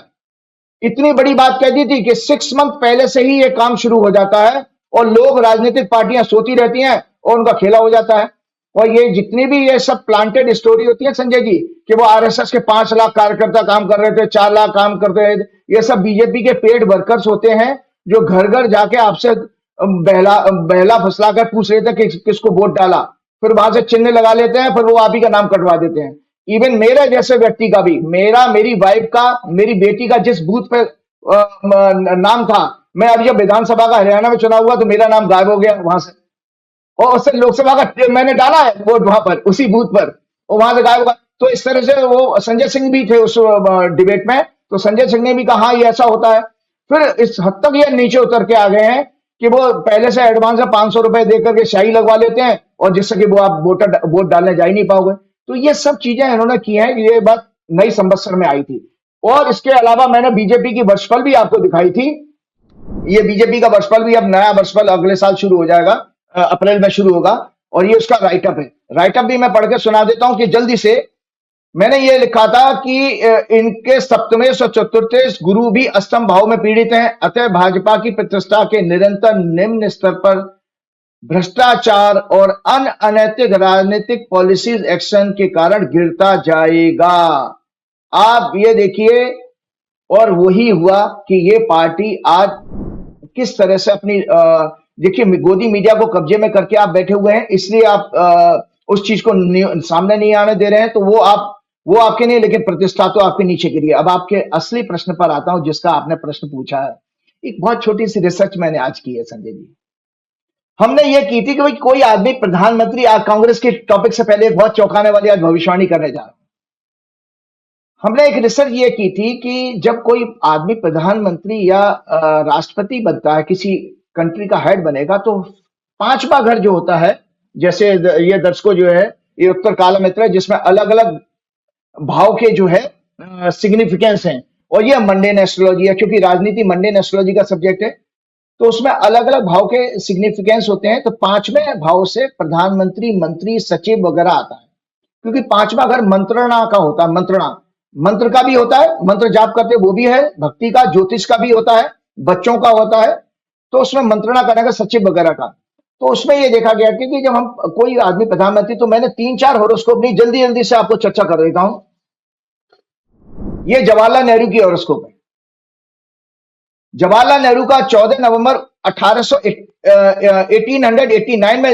इतनी बड़ी बात कह दी थी कि 6 मंथ पहले से ही ये काम शुरू हो जाता है और लोग राजनीतिक पार्टियां सोती रहती हैं और उनका खेला हो जाता है। और ये जितनी भी ये सब प्लांटेड स्टोरी होती है संजय जी कि वो आरएसएस के 5 लाख कार्यकर्ता काम कर रहे थे, 4 लाख काम करते रहे, ये सब बीजेपी के पेड वर्कर्स होते हैं जो घर घर जाके आपसे बहला फुसला कर पूछ रहे थे कि किसको वोट डाला, फिर वहां से चिन्ह लगा लेते हैं, फिर वो आप ही का नाम कटवा देते हैं। इवन मेरे जैसे व्यक्ति का भी, मेरी वाइफ का, मेरी बेटी का जिस बूथ पे नाम था, मैं अब जब विधानसभा का हरियाणा में चुनाव हुआ तो मेरा नाम गायब हो गया वहां से, और उससे लोकसभा का मैंने डाला है वोट वहां पर उसी बूथ पर, और वहां से गायब होगा। तो इस तरह से वो संजय सिंह भी थे उस डिबेट में, तो संजय सिंह ने भी कहा हाँ ये ऐसा होता है। फिर इस हद तक ये नीचे उतर के आ गए हैं कि वो पहले से एडवांस में 500 रुपए दे करके शाही लगवा लेते हैं और जिससे कि वो आप वोट डालने जा ही नहीं पाओगे। तो ये सब चीजें इन्होंने की हैं, ये बात नई संवत्सर में आई थी। और इसके अलावा मैंने बीजेपी की वर्षफल भी आपको दिखाई थी। ये बीजेपी का वर्षफल भी, अब नया वर्षफल अगले साल शुरू हो जाएगा, अप्रैल में शुरू होगा, और ये उसका राइटअप है। राइटअप भी मैं पढ़ के सुना देता हूं कि जल्दी से। मैंने ये लिखा था कि इनके सप्तमेश और चतुर्थेश गुरु भी अष्टम भाव में पीड़ित हैं, अतः भाजपा की प्रतिष्ठा के निरंतर निम्न स्तर पर भ्रष्टाचार और अनैतिक राजनीतिक पॉलिसीज एक्शन के कारण गिरता जाएगा। आप ये देखिए, और वही हुआ कि ये पार्टी आज किस तरह से अपनी देखिए गोदी मीडिया को कब्जे में करके आप बैठे हुए हैं, इसलिए आप उस चीज को सामने नहीं आने दे रहे हैं, तो वो आपके नहीं, लेकिन प्रतिष्ठा तो आपके नीचे गिरी है। अब आपके असली प्रश्न पर आता हूं जिसका आपने प्रश्न पूछा है। एक बहुत छोटी सी रिसर्च मैंने आज की है संजय जी। हमने ये की थी कि भाई कोई आदमी प्रधानमंत्री, आज कांग्रेस के टॉपिक से पहले एक बहुत चौंकाने वाली आज भविष्यवाणी करने जा रहा हूं। हमने एक रिसर्च ये की थी कि जब कोई आदमी प्रधानमंत्री या राष्ट्रपति बनता है, किसी कंट्री का हेड बनेगा, तो 5वां घर जो होता है, जैसे ये दर्शकों जो है ये उत्तर काला मित्र है जिसमें अलग अलग भाव के जो है सिग्निफिकेंस हैं, और ये मंडेन एस्ट्रोलॉजी है क्योंकि राजनीति मंडेन एस्ट्रोलॉजी का सब्जेक्ट है, तो उसमें अलग अलग भाव के सिग्निफिकेंस होते हैं। तो 5वें भाव से प्रधानमंत्री, मंत्री, सचिव वगैरह आता है, क्योंकि 5वां घर मंत्रणा का होता है। मंत्र का भी होता है, मंत्र जाप करते वो भी है, भक्ति का, ज्योतिष का भी होता है, बच्चों का होता है, तो उसमें मंत्रणा करने का, सचिव वगैरह का। तो उसमें ये देखा गया कि जब हम कोई आदमी प्रधानमंत्री, तो मैंने 3-4 हॉरोस्कोप नहीं, जल्दी जल्दी से आपको चर्चा कर देता हूं। ये जवाहरलाल नेहरू की हॉरोस्कोप है। जवाहरलाल नेहरू का 14 नवंबर 1889 में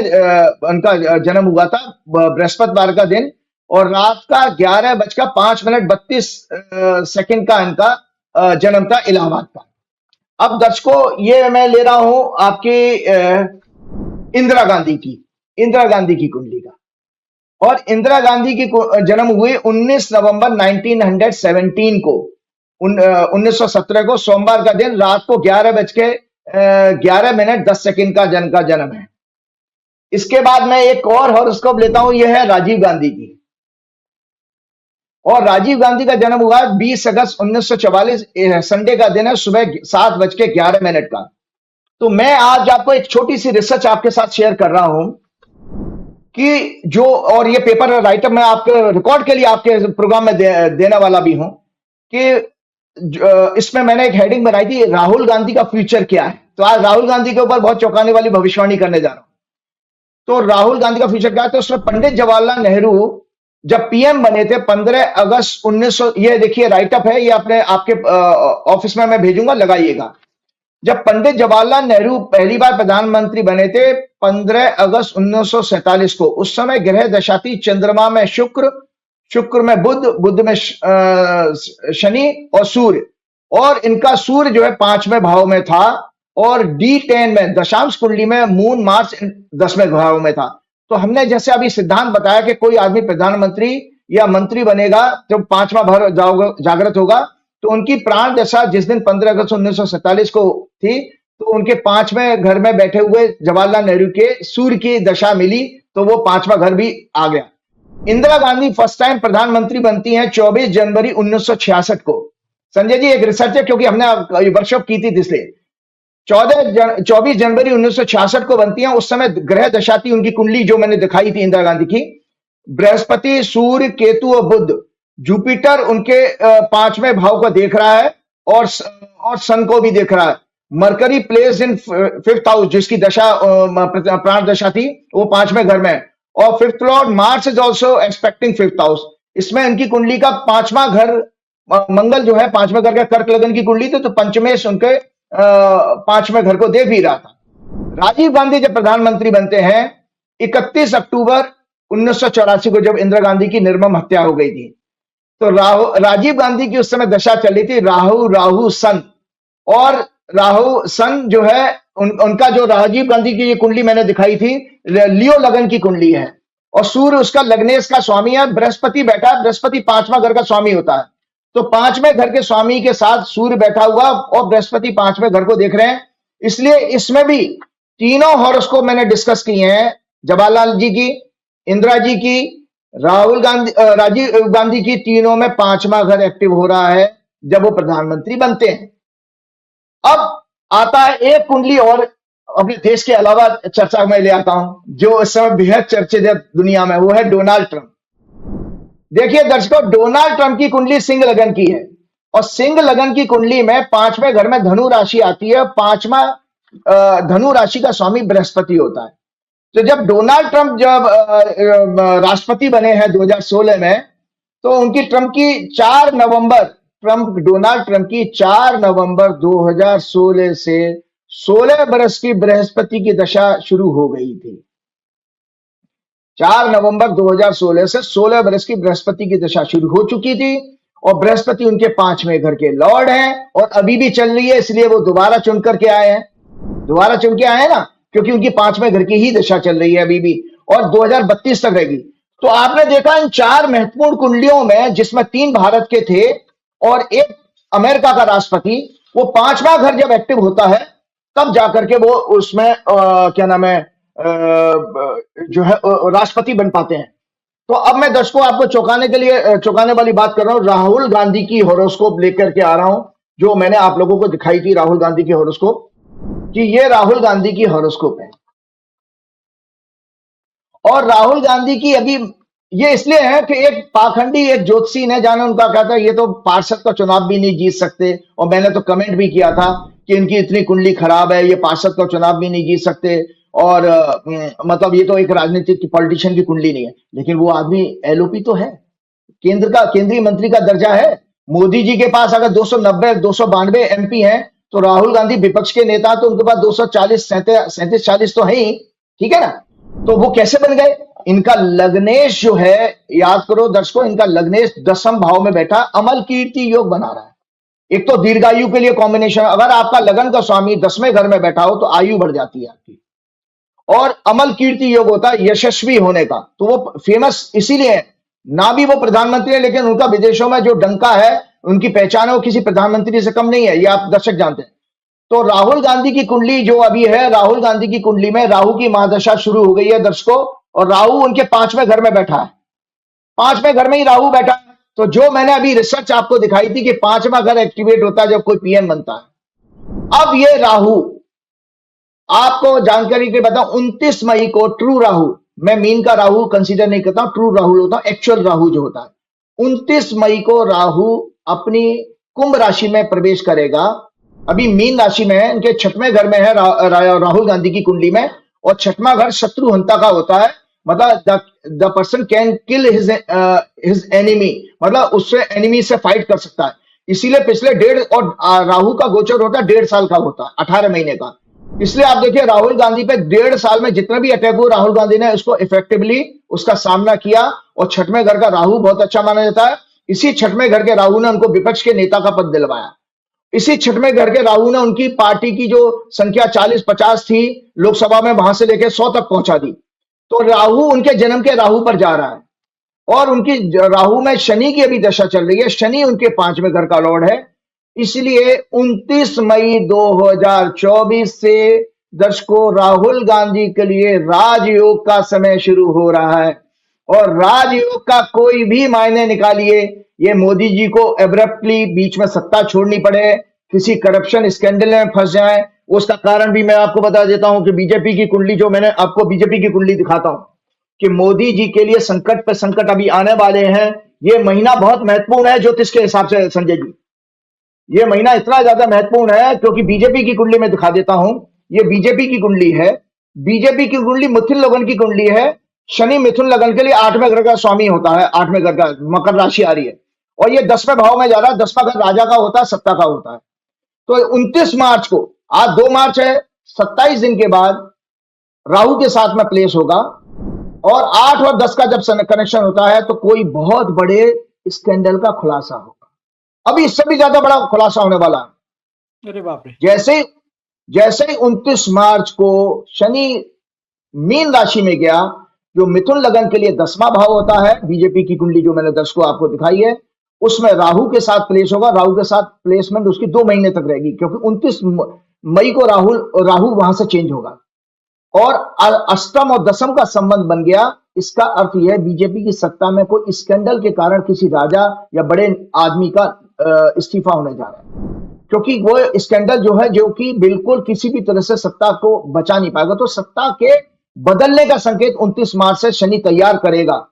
उनका जन्म हुआ था, बृहस्पतिवार का दिन, और रात का 11:32 का इनका जन्म था इलाहाबाद का। अब दर्शकों ये मैं ले रहा हूं आपके इंदिरा गांधी की कुंडली का, और इंदिरा गांधी की जन्म हुए 19 नवंबर 1917 को, 1917 को सोमवार का दिन, रात को 11:11:10 का जन्म है। इसके बाद मैं एक और हॉरोस्कोप लेता हूं, यह है राजीव गांधी की। और राजीव गांधी का जन्म हुआ 20 अगस्त 1944, संडे का दिन है, सुबह 7:11 का। तो मैं आज आपको एक छोटी सी रिसर्च आपके साथ शेयर कर रहा हूं कि जो, और ये पेपर राइटअप मैं आपके रिकॉर्ड के लिए आपके प्रोग्राम में देने वाला भी हूं कि इसमें मैंने एक हेडिंग बनाई थी, राहुल गांधी का फ्यूचर क्या है। तो आज राहुल गांधी के ऊपर बहुत चौंकाने वाली भविष्यवाणी करने जा रहा हूं। तो राहुल गांधी का फ्यूचर क्या है, तो उसमें पंडित जवाहरलाल नेहरू जब पीएम बने थे 15 अगस्त 1900, ये देखिए राइटअप है, ये अपने आपके ऑफिस में मैं भेजूंगा, लगाइएगा। जब पंडित जवाहरलाल नेहरू पहली बार प्रधानमंत्री बने थे 15 अगस्त 1947 को, उस समय ग्रह दशा थी चंद्रमा में शुक्र, शुक्र में बुध, बुध में शनि और सूर्य, और इनका सूर्य जो है 5वें भाव में था, और D10 में दशांश कुंडली में मून मार्स 10वें भाव में था। तो हमने जैसे अभी सिद्धांत बताया कि कोई आदमी प्रधानमंत्री या मंत्री बनेगा जब 5वां भाव जागृत होगा, तो उनकी प्राण दशा जिस दिन 15 अगस्त 1947 को थी, तो उनके 5वें घर में बैठे हुए जवाहरलाल नेहरू के सूर्य की दशा मिली, तो वो 5वां घर भी आ गया। इंदिरा गांधी फर्स्ट टाइम प्रधानमंत्री बनती हैं 24 जनवरी 1966 को। संजय जी एक रिसर्च है, क्योंकि हमने वर्कशॉप की थी, इसलिए 24 जनवरी 1966 को बनती हैं। उस समय ग्रह दशा थी, उनकी कुंडली जो मैंने दिखाई थी इंदिरा गांधी की, बृहस्पति, सूर्य, केतु और बुध, जुपिटर उनके 5वें भाव को देख रहा है, और सन को भी देख रहा है। Mercury place in 5th house, जिसकी दशा प्राण दशा थी, वो 5वें घर में, और 5th Lord Mars is also expecting 5th house. इसमें उनकी कुंडली का 5वां घर, मंगल जो है 5वें घर का कर्क लगन की कुंडली थी, तो पंचमेश उनके 5वें घर को देख भी रहा था। राजीव गांधी जब प्रधानमंत्री बनते हैं 31 अक्टूबर 1984 को, जब इंदिरा गांधी की निर्मम हत्या हो गई थी, तो राजीव गांधी की उस समय दशा चली थी राहु सन, और राहु सन जो है उनका जो राजीव गांधी की ये कुंडली मैंने दिखाई थी, लियो लगन की कुंडली है, और सूर्य उसका लग्नेश का स्वामी है, बृहस्पति बैठा है, बृहस्पति 5वां घर का स्वामी होता है, तो 5वें घर के स्वामी के साथ सूर्य बैठा हुआ, और बृहस्पति 5वें घर को देख रहे हैं। इसलिए इसमें भी तीनों हॉरोस्कोप मैंने डिस्कस किए हैं, जवाहरलाल जी की, इंदिरा जी की, राजीव गांधी की, तीनों में 5वां घर एक्टिव हो रहा है जब वो प्रधानमंत्री बनते हैं। अब आता है एक कुंडली और अपने देश के अलावा चर्चा में ले आता हूं, जो इस समय बेहद चर्चित है दुनिया में, वो है डोनाल्ड ट्रंप। देखिए दर्शकों, डोनाल्ड ट्रंप की कुंडली सिंह लगन की है, और सिंह लगन की कुंडली में 5वें घर में धनु राशि आती है, 5वां धनु राशि का स्वामी बृहस्पति होता है। तो जब डोनाल्ड ट्रंप जब राष्ट्रपति बने हैं 2016 में, तो उनकी डोनाल्ड ट्रंप की 4 नवंबर 2016 से 16 बरस की बृहस्पति की दशा शुरू हो गई थी। 4 नवंबर 2016 से 16 बरस की बृहस्पति की दशा शुरू हो चुकी थी, और बृहस्पति उनके 5वें घर के लॉर्ड हैं, और अभी भी चल रही है, इसलिए वो दोबारा चुन करके आए हैं, ना, क्योंकि उनकी 5वें घर की ही दशा चल रही है अभी भी, और 2032 तक रहेगी। तो आपने देखा इन 4 महत्वपूर्ण कुंडलियों में, जिसमें 3 भारत के थे और 1 अमेरिका का राष्ट्रपति, वो 5वां घर जब एक्टिव होता है, तब जाकर के वो उसमें क्या नाम है, जो है राष्ट्रपति बन पाते हैं। तो अब मैं दर्शकों आपको चौंकाने वाली बात कर रहा हूं, राहुल गांधी की हॉरोस्कोप लेकर के आ रहा हूं, जो मैंने आप लोगों को दिखाई थी, राहुल गांधी की हॉरोस्कोप, कि ये राहुल गांधी की हॉरोस्कोप है। और राहुल गांधी की अभी ये इसलिए है कि एक पाखंडी, एक ज्योतिषी ने जाने, उनका कहता है ये तो पार्षद का चुनाव भी नहीं जीत सकते, और मैंने तो कमेंट भी किया था कि इनकी इतनी कुंडली खराब है, ये पार्षद का चुनाव भी नहीं जीत सकते, और मतलब ये तो एक राजनीतिक पॉलिटिशियन की कुंडली नहीं है। लेकिन वो आदमी एलओपी तो है, केंद्रीय मंत्री का दर्जा है। मोदी जी के पास अगर 292 एमपी हैं, तो राहुल गांधी विपक्ष के नेता, तो उनके पास 237 तो है ही, ठीक है ना। तो वो कैसे बन गए? इनका लग्नेश जो है, याद करो दर्शकों, इनका लग्नेश 10वें भाव में बैठा अमल कीर्ति योग बना रहा है। एक तो दीर्घायु के लिए कॉम्बिनेशन, अगर आपका लगन का स्वामी 10वें घर में बैठा हो तो आयु बढ़ जाती है आपकी, और अमल कीर्ति योग होता है यशस्वी होने का। तो वो फेमस इसीलिए है, ना भी वो प्रधानमंत्री है, लेकिन उनका विदेशों में जो डंका है, उनकी पहचान है, वो किसी प्रधानमंत्री से कम नहीं है, ये आप दर्शक जानते हैं। तो राहुल गांधी की कुंडली जो अभी है, राहुल गांधी की कुंडली में राहु की महादशा शुरू हो गई है दर्शकों, और राहु उनके 5वें घर में बैठा है, 5वें घर में ही राहु बैठा है। तो जो मैंने अभी रिसर्च आपको दिखाई थी कि 5वां घर एक्टिवेट होता है जब कोई पीएम बनता है। अब ये राहु, आपको जानकारी के बताऊं, 29 मई को ट्रू राहु, मैं मीन का राहु कंसीडर नहीं करता हूं, ट्रू राहु होता हूं, एक्चुअल राहु जो होता है। 29 मई को राहु अपनी कुंभ राशि में प्रवेश करेगा। अभी मीन राशि में है, इनके 6वें घर में है राहुल गांधी की कुंडली में, और 6वां घर शत्रुहंता का होता है। मतलब the person can kill his enemy, मतलब उससे एनिमी से फाइट कर सकता है। इसीलिए पिछले 1.5 और राहु का गोचर होता है 1.5 साल का होता है, 18 महीने का। इसलिए आप देखिए राहुल गांधी पे 1.5 साल में जितने भी अटैक हुए, राहुल गांधी ने उसको इफेक्टिवली उसका सामना किया। और 6वें घर का राहु बहुत अच्छा माना जाता है। इसी 6वें घर के राहु ने उनको विपक्ष के नेता का पद दिलवाया। इसी 6वें घर के राहु ने उनकी पार्टी की जो संख्या 40-50 थी लोकसभा में, वहां से लेकर 100 तक पहुंचा दी। तो राहु उनके जन्म के राहु पर जा रहा है, और उनकी राहु में शनि की अभी दशा चल रही है। शनि उनके 5वें घर का लॉर्ड है। इसलिए 29 मई 2024 से दर्शकों राहुल गांधी के लिए राजयोग का समय शुरू हो रहा है। और राजयोग का कोई भी मायने निकालिए, ये मोदी जी को एब्रप्टली बीच में सत्ता छोड़नी पड़े, किसी करप्शन स्कैंडल में फंस जाए, उसका कारण भी मैं आपको बता देता हूं कि बीजेपी की कुंडली, जो मैंने आपको बीजेपी की कुंडली दिखाता हूं कि मोदी जी के लिए संकट पे संकट अभी आने वाले हैं। ये महीना बहुत महत्वपूर्ण है ज्योतिष के हिसाब से संजय जी। ये महीना इतना ज्यादा महत्वपूर्ण है क्योंकि बीजेपी की कुंडली में दिखा देता हूं। ये बीजेपी की कुंडली है। बीजेपी की कुंडली मिथुन लगन की कुंडली है। शनि मिथुन लगन के लिए 8वें घर का स्वामी होता है। 8वें घर का मकर राशि आ रही है, और ये 10वें भाव में जा रहा है। 10वां घर राजा का होता है, सत्ता का होता है। तो 29 मार्च को, आज 2 मार्च है, 27 दिन के बाद राहु के साथ में प्लेस होगा। और 8 और 10 का जब कनेक्शन होता है तो कोई बहुत बड़े स्कैंडल का खुलासा होगा। अभी इससे भी ज्यादा बड़ा खुलासा होने वाला है। अरे बाप रे। जैसे ही 29 मार्च को शनि मीन राशि में गया, जो मिथुन लगन के लिए 10वां भाव होता है, बीजेपी की कुंडली जो मैंने दर्शकों आपको दिखाई है, उसमें राहु के साथ प्लेस होगा। राहु के साथ प्लेसमेंट उसकी 2 महीने तक रहेगी, क्योंकि 29 मई को राहु वहां से चेंज होगा। और अष्टम और दशम का संबंध बन गया। इसका अर्थ यह है बीजेपी की सत्ता में कोई स्कैंडल के कारण किसी राजा या बड़े आदमी का इस्तीफा होने जा रहा है, क्योंकि वो स्कैंडल जो है, जो कि बिल्कुल किसी भी तरह से सत्ता को बचा नहीं पाएगा। तो सत्ता के बदलने का संकेत 29 मार्च से शनि तैयार करेगा।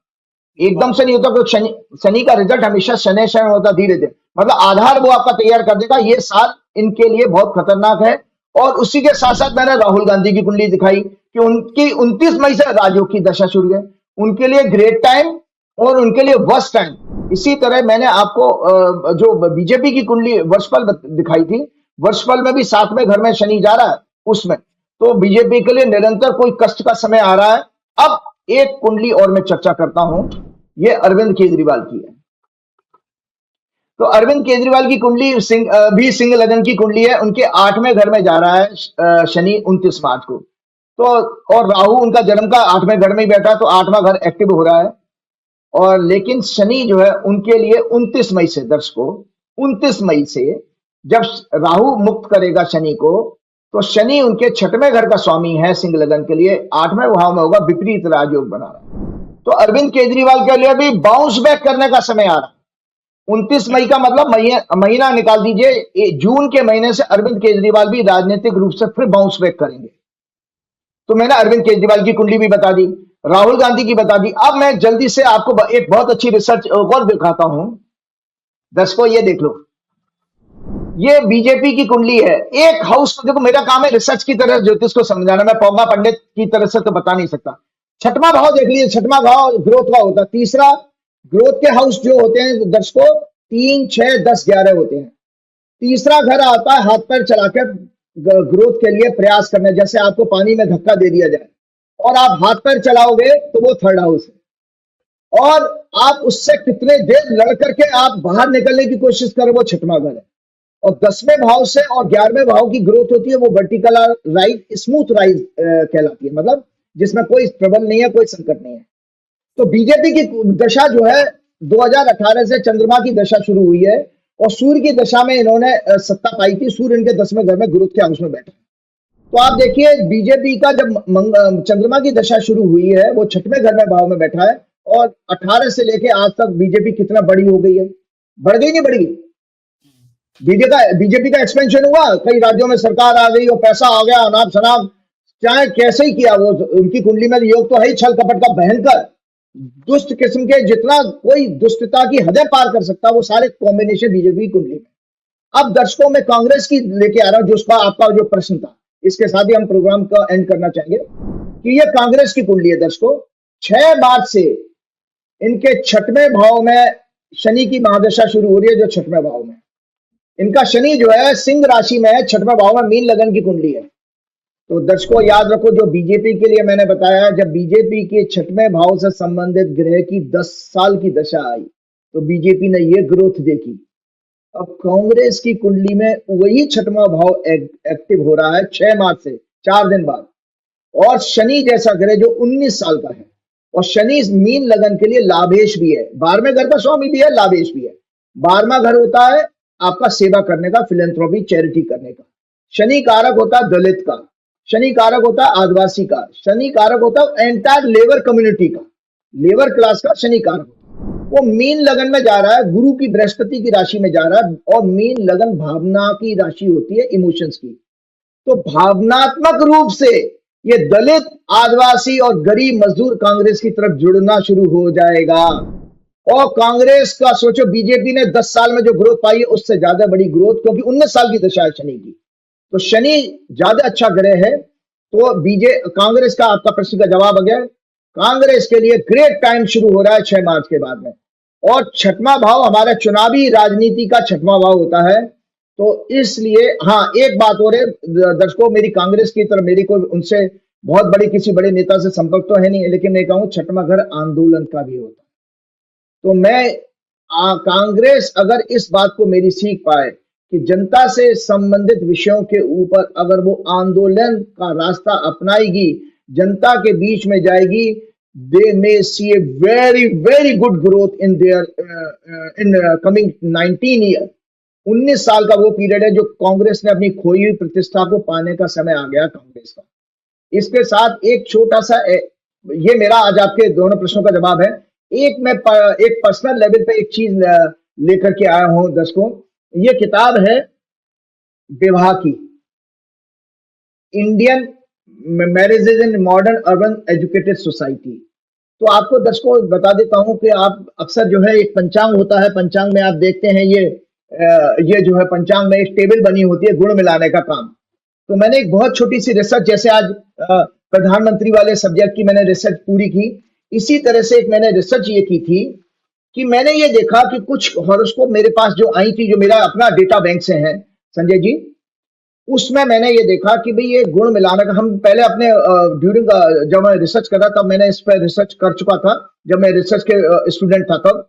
एकदम से नहीं होता, क्योंकि शनि का रिजल्ट हमेशा शनि शनि होता, धीरे धीरे, मतलब आधार वो आपका तैयार कर देगा। ये साल इनके लिए बहुत खतरनाक है। और उसी के साथ साथ मैंने राहुल गांधी की कुंडली दिखाई कि उनकी 29 मई से राजयोग की दशा शुरू है। उनके लिए ग्रेट टाइम और उनके लिए वर्स्ट टाइम। इसी तरह मैंने आपको जो बीजेपी की कुंडली वर्षफल दिखाई थी, वर्षफल में भी 7वें घर में शनि जा रहा है उसमें, तो बीजेपी के लिए निरंतर कोई कष्ट का समय आ रहा है। अब एक कुंडली और मैं चर्चा करता हूं, ये अरविंद केजरीवाल की है। तो अरविंद केजरीवाल की कुंडली भी सिंह लगन की कुंडली है। उनके 8वें घर में जा रहा है शनि 29 मार्च को। तो और राहु उनका जन्म का 8वें घर में ही बैठा है, तो 8वां घर एक्टिव हो रहा है। और लेकिन शनि जो है उनके लिए 29 मई से, दर्शकों 29 मई से जब राहु मुक्त करेगा शनि को, तो शनि उनके 6वें घर का स्वामी है सिंह लगन के लिए, 8वें भाव में होगा, विपरीत राजयोग बना रहा है। तो अरविंद केजरीवाल के लिए भी बाउंस बैक करने का समय आ रहा है। 29 मई का मतलब महीना निकाल दीजिए, जून के महीने से अरविंद केजरीवाल भी राजनीतिक रूप से फिर बाउंस बैक करेंगे। तो मैंने अरविंद केजरीवाल की कुंडली भी बता दी, राहुल गांधी की बता दी। अब मैं जल्दी से आपको एक बहुत अच्छी रिसर्च और दिखाता हूं। दर्शकों ये देख लो, ये बीजेपी की कुंडली है। एक हाउस, देखो मेरा काम है रिसर्च की तरह ज्योतिष को समझाना, मैं पौंगा पंडित की तरह से तो बता नहीं सकता। 6वां भाव देख लीजिए, 6वां भाव ग्रोथ का होता है। तीसरा ग्रोथ के हाउस जो होते हैं दर्शकों, 3, 6, 10, 11 होते हैं। तीसरा घर आता है हाथ पैर चलाकर ग्रोथ के लिए प्रयास करने, जैसे आपको पानी में धक्का दे दिया जाए और आप हाथ पैर चलाओगे तो वो 3rd हाउस है। और आप उससे कितने देर लड़ करके आप बाहर निकलने की कोशिश करें, वो 6वां घर है। और 10वें भाव से और 11वें भाव की ग्रोथ होती है, वो वर्टिकल राइज, स्मूथ राइज कहलाती है, मतलब जिसमें कोई ट्रबल नहीं है, कोई संकट नहीं है। तो बीजेपी की दशा जो है 2018 से चंद्रमा की दशा शुरू हुई है, और सूर्य की दशा में इन्होंने सत्ता पाई थी। सूर्य इनके 10वें घर में ग्रोथ के हाउस में बैठा। तो आप देखिए बीजेपी का जब चंद्रमा की दशा शुरू हुई है, वो 6वें घर में भाव में बैठा है, और 18 से लेके आज तक बीजेपी कितना बड़ी हो गई है, बढ़ गई नहीं बढ़ गई? बीजेपी का एक्सपेंशन हुआ, कई राज्यों में सरकार आ गई और पैसा आ गया अनाप शनाप, चाहे कैसे ही किया वो, उनकी कुंडली में योग तो है ही छल कपट का भयंकर दुष्ट किस्म के, जितना कोई दुष्टता की हदें पार कर सकता वो सारे कॉम्बिनेशन बीजेपी की कुंडली में। अब दर्शकों में कांग्रेस की लेके आ रहा हूं, जो उसका आपका जो प्रश्न था, इसके साथ ही हम प्रोग्राम का एंड करना चाहेंगे कि ये कांग्रेस की कुंडली है दर्शकों। 6 मार्च से इनके 6वें भाव में शनि की महादशा शुरू हो रही है, जो 6वें भाव में इनका शनि जो है सिंह राशि में है, 6वें भाव में मीन लगन की कुंडली है। तो दर्शकों याद रखो, जो बीजेपी के लिए मैंने बताया, जब बीजेपी के 6वें भाव से संबंधित ग्रह की 10 साल की दशा आई तो बीजेपी ने ये ग्रोथ देखी। अब कांग्रेस की कुंडली में वही 6वां भाव एक्टिव हो रहा है 6 मार्च से 4 दिन बाद, और शनि जैसा ग्रह जो 19 साल का है, और शनि मीन लगन के लिए लाभेश भी है, 12वें घर का स्वामी भी है, लाभेश भी है। 12वां घर होता है आपका सेवा करने का, फिलेंथ्रोपी, चैरिटी करने का। शनि कारक होता है दलित का, शनि कारक होता है आदिवासी का, शनि कारक होता है एंटायर लेबर कम्युनिटी का, लेबर क्लास का शनि कारक। वो मीन लगन में जा रहा है, गुरु की बृहस्पति की राशि में जा रहा है, और मीन लगन भावना की राशि होती है, इमोशंस की। तो भावनात्मक रूप से ये दलित, आदिवासी और गरीब मजदूर कांग्रेस की तरफ जुड़ना शुरू हो जाएगा। और कांग्रेस का सोचो, बीजेपी ने 10 साल में जो ग्रोथ पाई है उससे ज्यादा बड़ी ग्रोथ, क्योंकि 19 साल की दशा है शनि की, तो शनि ज्यादा अच्छा ग्रह है। तो कांग्रेस का आपका प्रश्न का जवाब आ गया, कांग्रेस के लिए ग्रेट टाइम शुरू हो रहा है 6 मार्च के बाद में। और 6वां भाव हमारा चुनावी राजनीति का 6वां भाव होता है। तो इसलिए हाँ, एक बात और है दर्शकों, मेरी कांग्रेस की तरफ मेरी कोई उनसे बहुत बड़ी किसी बड़े नेता से संपर्क तो है नहीं, लेकिन मैं कहूँ 6वां घर आंदोलन का भी होता है। तो मैं कांग्रेस अगर इस बात को मेरी सीख पाए कि जनता से संबंधित विषयों के ऊपर अगर वो आंदोलन का रास्ता अपनाएगी, जनता के बीच में जाएगी, they may see a very good growth in their in coming 19 year। 19 साल का वो पीरियड है जो कांग्रेस ने अपनी खोई हुई प्रतिष्ठा को पाने का समय आ गया कांग्रेस का। इसके साथ एक छोटा सा, ये मेरा आज आपके दोनों प्रश्नों का जवाब है। मैं एक पर्सनल लेवल पे एक चीज लेकर के आया हूं दर्शकों, ये किताब है विवाह की, Indian marriages in modern urban educated society. तो आपको दर्शकों बता देता हूं कि आप अक्सर जो है एक पंचांग होता है, पंचांग में आप देखते हैं ये जो है पंचांग में एक टेबल बनी होती है गुण मिलाने का काम। तो मैंने एक बहुत छोटी सी रिसर्च, जैसे आज प्रधानमंत्री वाले सब्जेक्ट की मैंने रिसर्च पूरी की, इसी तरह से एक मैंने रिसर्च ये की थी कि मैंने ये देखा कि कुछ हॉरोस्कोप मेरे पास जो आई थी, जो मेरा अपना डेटा बैंक से है संजय जी, उसमें मैंने ये देखा कि भाई ये गुण मिलाने का, हम पहले अपने ड्यूरिंग जब मैं रिसर्च कर रहा था, तब मैंने इस पर रिसर्च कर चुका था जब मैं रिसर्च के स्टूडेंट था तब।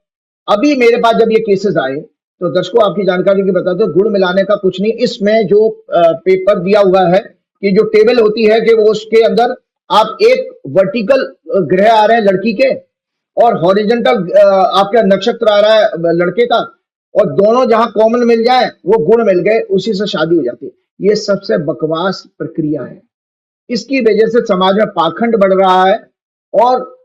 अभी मेरे पास जब ये केसेस आए तो दर्शकों आपकी जानकारी की बता दो, गुण मिलाने का कुछ नहीं, इसमें जो पेपर दिया हुआ है कि जो टेबल होती है कि वो उसके अंदर आप एक वर्टिकल ग्रह आ रहे हैं लड़की के और हॉरिजॉन्टल आपका नक्षत्र आ रहा है लड़के का, और दोनों जहां कॉमन मिल जाए वो गुण मिल गए, उसी से शादी हो जाती है। ये सबसे बकवास प्रक्रिया है। इसकी वजह से समाज में पाखंड बढ़ रहा है और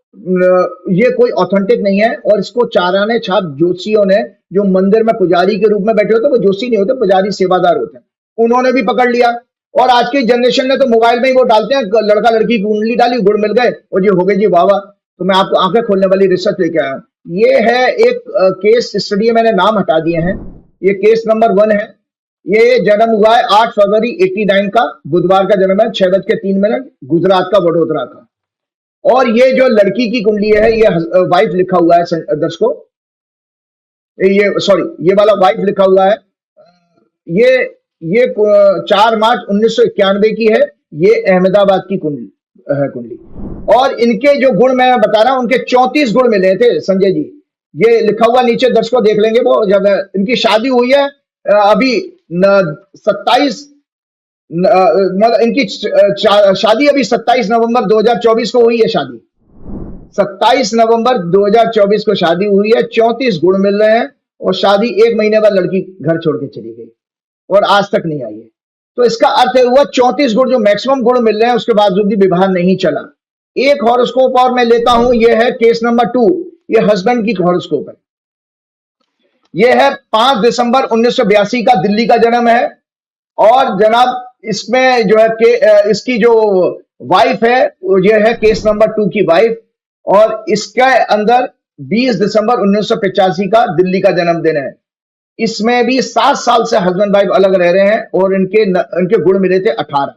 ये कोई ऑथेंटिक नहीं है। और इसको चाराने छाप जोशियों ने, जो मंदिर में पुजारी के रूप में बैठे होते, वो जोशी नहीं होते, पुजारी सेवादार होते हैं, उन्होंने भी पकड़ लिया। और आज की जनरेशन ने तो मोबाइल में ही वो डालते हैं, लड़का लड़की की कुंडली डाली, गुण मिल गए और ये हो गए जी वाह वाह। तो मैं आपको आंखें खोलने वाली रिसर्च लेके आया। ये है एक केस स्टडी, मैंने नाम हटा दिए हैं। ये केस नंबर 1 है। ये जन्म हुआ है 8 फरवरी 89 का, बुधवार का जन्म है, 6:03, गुजरात का, वडोदरा का। और ये जो लड़की की कुंडली है, ये वाइफ लिखा हुआ है दर्शकों, ये सॉरी ये वाला वाइफ लिखा हुआ है। ये 4 मार्च 1991 की है। ये अहमदाबाद की कुंडली। और इनके जो गुण मैं बता रहा हूं, उनके 34 गुण मिले थे संजय जी। ये लिखा हुआ नीचे दर्शकों देख लेंगे। वो जब इनकी शादी हुई है अभी 27, मतलब इनकी शादी अभी 27 नवंबर 2024 को हुई है शादी। 27 नवंबर 2024 को शादी हुई है। 34 गुण मिल रहे हैं और शादी 1 महीने बाद लड़की घर छोड़ के चली गई और आज तक नहीं आई है। तो इसका अर्थ हुआ 34 गुण जो मैक्सिमम गुण मिल रहे हैं, उसके बावजूद भी विवाह नहीं चला। एक हॉरोस्कोप और मैं लेता हूं, यह है केस नंबर 2। ये हस्बैंड की हॉरोस्कोप है। यह है 5 दिसंबर 1982 का, दिल्ली का जन्म है। और जनाब इसमें जो है कि इसकी जो वाइफ है वो ये है केस नंबर 2 की वाइफ, और इसके अंदर 20 दिसंबर 1985 का दिल्ली का जन्मदिन है। इसमें भी 7 साल से हस्बैंड वाइफ अलग रह रहे हैं और इनके गुण मिले थे 18।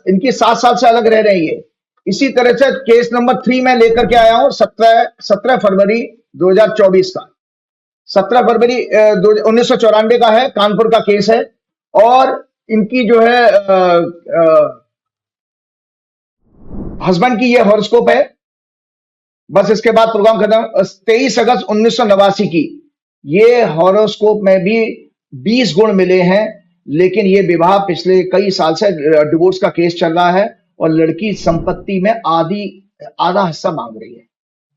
इनकी 7 साल से अलग रह रहे हैं ये। इसी तरह से केस नंबर 3 में लेकर के आया हूं 17 फरवरी 2024 का। 17 फरवरी 1994 का है, कानपुर का केस है। और इनकी जो है हस्बैंड की ये हॉरोस्कोप है। बस इसके बाद प्रोग्राम खत्म। 23 अगस्त 1989 की ये हॉरोस्कोप में भी 20 गुण मिले हैं, लेकिन ये विवाह पिछले कई साल से डिवोर्स का केस चल रहा है और लड़की संपत्ति में आधा हिस्सा मांग रही है।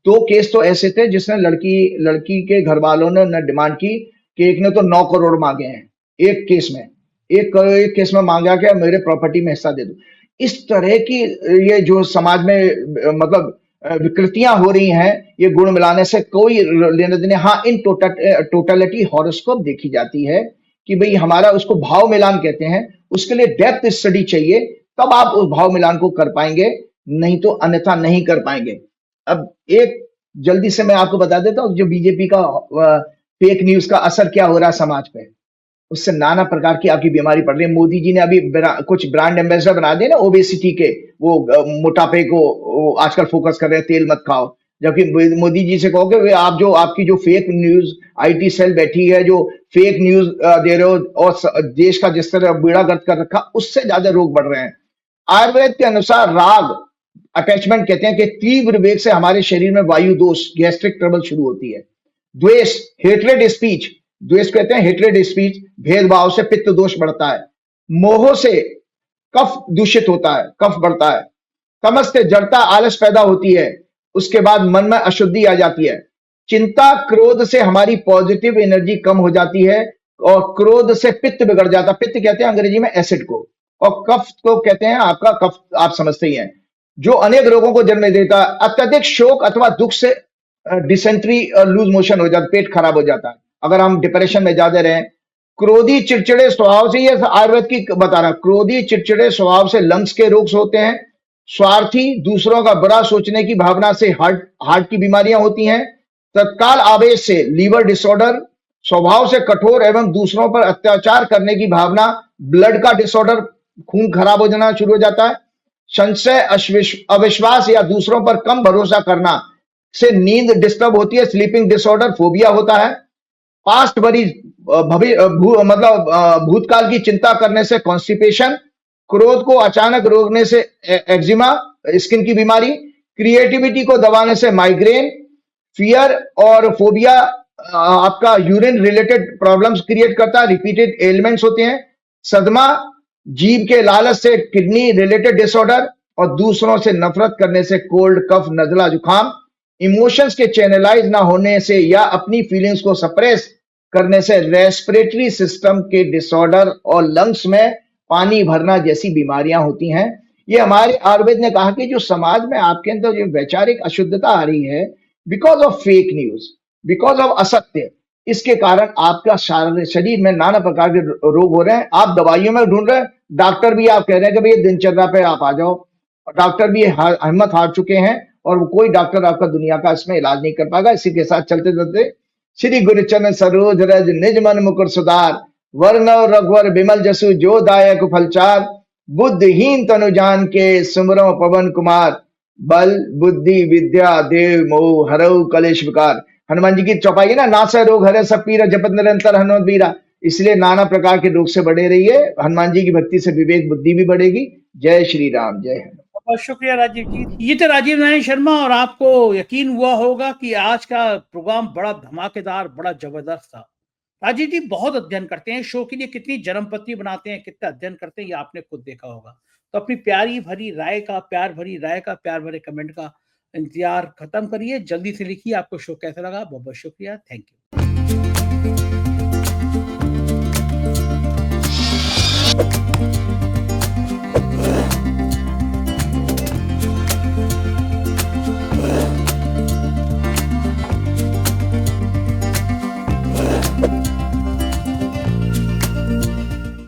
2 केस तो ऐसे थे जिसने लड़की के घर वालों ने डिमांड की कि एक ने तो 9 करोड़ मांगे हैं एक केस में, एक केस में मांगा कि मेरे प्रॉपर्टी में हिस्सा दे दो। इस तरह की ये जो समाज में मतलब विकृतियां हो रही हैं, ये गुण मिलाने से कोई लेने देने। हाँ, इन टोटलिटी हॉरोस्कोप देखी जाती है कि भाई हमारा उसको भाव मिलान कहते हैं, उसके लिए डेप्थ स्टडी चाहिए, तब आप उस भाव मिलान को कर पाएंगे, नहीं तो अन्यथा नहीं कर पाएंगे। अब एक जल्दी से मैं आपको बता देता हूं जो बीजेपी का फेक न्यूज का असर क्या हो रहा है समाज पे, उससे नाना प्रकार की आपकी बीमारी पड़ रही है। मोदी जी ने अभी कुछ ब्रांड एम्बेसडर बना दिए ना ओबेसिटी के, वो मोटापे को आजकल फोकस कर रहे हैं, तेल मत खाओ। जबकि मोदी जी से कहोगे वे आप जो आपकी जो फेक न्यूज आईटी सेल बैठी है, जो फेक न्यूज दे रहे हो और देश का जिस तरह बेड़ा गर्क कर रखा, उससे ज्यादा रोग बढ़ रहे हैं। आयुर्वेद के अनुसार राग अटैचमेंट कहते हैं कि तीव्र वेग से हमारे शरीर में वायु दोष गैस्ट्रिक ट्रबल शुरू होती है। द्वेष हेट्रेड स्पीच, द्वेष कहते हैं हेट्रेड स्पीच, भेदभाव से पित्त दोष बढ़ता है। मोह से कफ दूषित होता है, कफ बढ़ता है। तमस से जड़ता आलस पैदा होती है, उसके बाद मन में अशुद्धि आ जाती है। चिंता क्रोध से हमारी पॉजिटिव एनर्जी कम हो जाती है और क्रोध से पित्त बिगड़ जाता। पित्त कहते हैं अंग्रेजी में एसिड को, और कफ को कहते हैं आपका कफ, आप समझते ही हैं, जो अनेक रोगों को जन्म देता है। अत्यधिक शोक अथवा दुख से डिसेंट्री लूज मोशन हो जाता, पेट खराब हो जाता है अगर हम डिप्रेशन में ज्यादा रहें। क्रोधी चिड़चिड़े स्वभाव से, ये आयुर्वेद की बता रहा, क्रोधी चिड़चिड़े स्वभाव से लंग्स के रोग होते हैं। स्वार्थी, दूसरों का बुरा सोचने की भावना से हार्ट की बीमारियां होती हैं। तत्काल आवेश से लीवर डिसऑर्डर, स्वभाव से कठोर एवं दूसरों पर अत्याचार करने की भावना, ब्लड का डिसऑर्डर, खून खराब हो जाना शुरू हो जाता है। संशय, अविश्वास या दूसरों पर कम भरोसा करना से नींद डिस्टर्ब होती है, स्लीपिंग डिसऑर्डर, फोबिया होता है। पास्ट भूतकाल की चिंता करने से कॉन्स्टिपेशन, क्रोध को अचानक रोकने से एक्जिमा, स्किन की बीमारी, क्रिएटिविटी को दबाने से माइग्रेन, फियर और फोबिया आपका यूरिन रिलेटेड प्रॉब्लम्स क्रिएट करता है, रिपीटेड एलिमेंट्स होते हैं। सदमा, जीभ के लालच से किडनी रिलेटेड डिसऑर्डर, और दूसरों से नफरत करने से कोल्ड, कफ, नजला, जुकाम। इमोशंस के चैनलाइज ना होने से या अपनी फीलिंग्स को सप्रेस करने से रेस्पिरेटरी सिस्टम के डिसऑर्डर और लंग्स में पानी भरना जैसी बीमारियां होती हैं। ये हमारे आयुर्वेद ने कहा कि जो समाज में आपके अंदर जो वैचारिक अशुद्धता आ रही है because of fake news, because of असत्य, इसके कारण आपका शरीर में नाना प्रकार के रोग हो रहे हैं। आप दवाइयों में ढूंढ रहे हैं, डॉक्टर भी आप कह रहे हैं कि भैया दिनचर्या पे आप आ जाओ, डॉक्टर भी हिम्मत हार चुके हैं और कोई डॉक्टर आपका दुनिया का इसमें इलाज नहीं कर पाएगा। इसी के साथ चलते चलते श्री गुरुचरण सरोज रज निज मन मुकुर सुधार, वर्णव रघुवर बिमल जसु जो दायक फलचार, बुद्धिहीन तनु जान के सुमरो पवन कुमार, बल बुद्धि विद्या देव मोह हरऊ कलेश विकार। हनुमान जी की चौपाई ना, नासै रोग हरे सब पीरा, जपत निरंतर हनुमत बीरा। इसलिए नाना प्रकार के रोग से बड़े रहिए, हनुमान जी की भक्ति से विवेक बुद्धि भी बढ़ेगी। जय श्री राम, जय हनुमान। बहुत शुक्रिया राजीव जी। ये थे राजीव नारायण शर्मा, और आपको यकीन हुआ होगा कि आज का प्रोग्राम बड़ा धमाकेदार, बड़ा जबरदस्त था। राजीव जी बहुत अध्ययन करते हैं, शो के लिए कितनी जन्म पत्री बनाते हैं, कितना अध्ययन करते हैं, ये आपने खुद देखा होगा। तो अपनी प्यार भरी राय का, प्यार भरे कमेंट का इंतजार खत्म करिए। जल्दी से लिखिए आपको शो कैसा लगा। बहुत बहुत शुक्रिया, थैंक यू।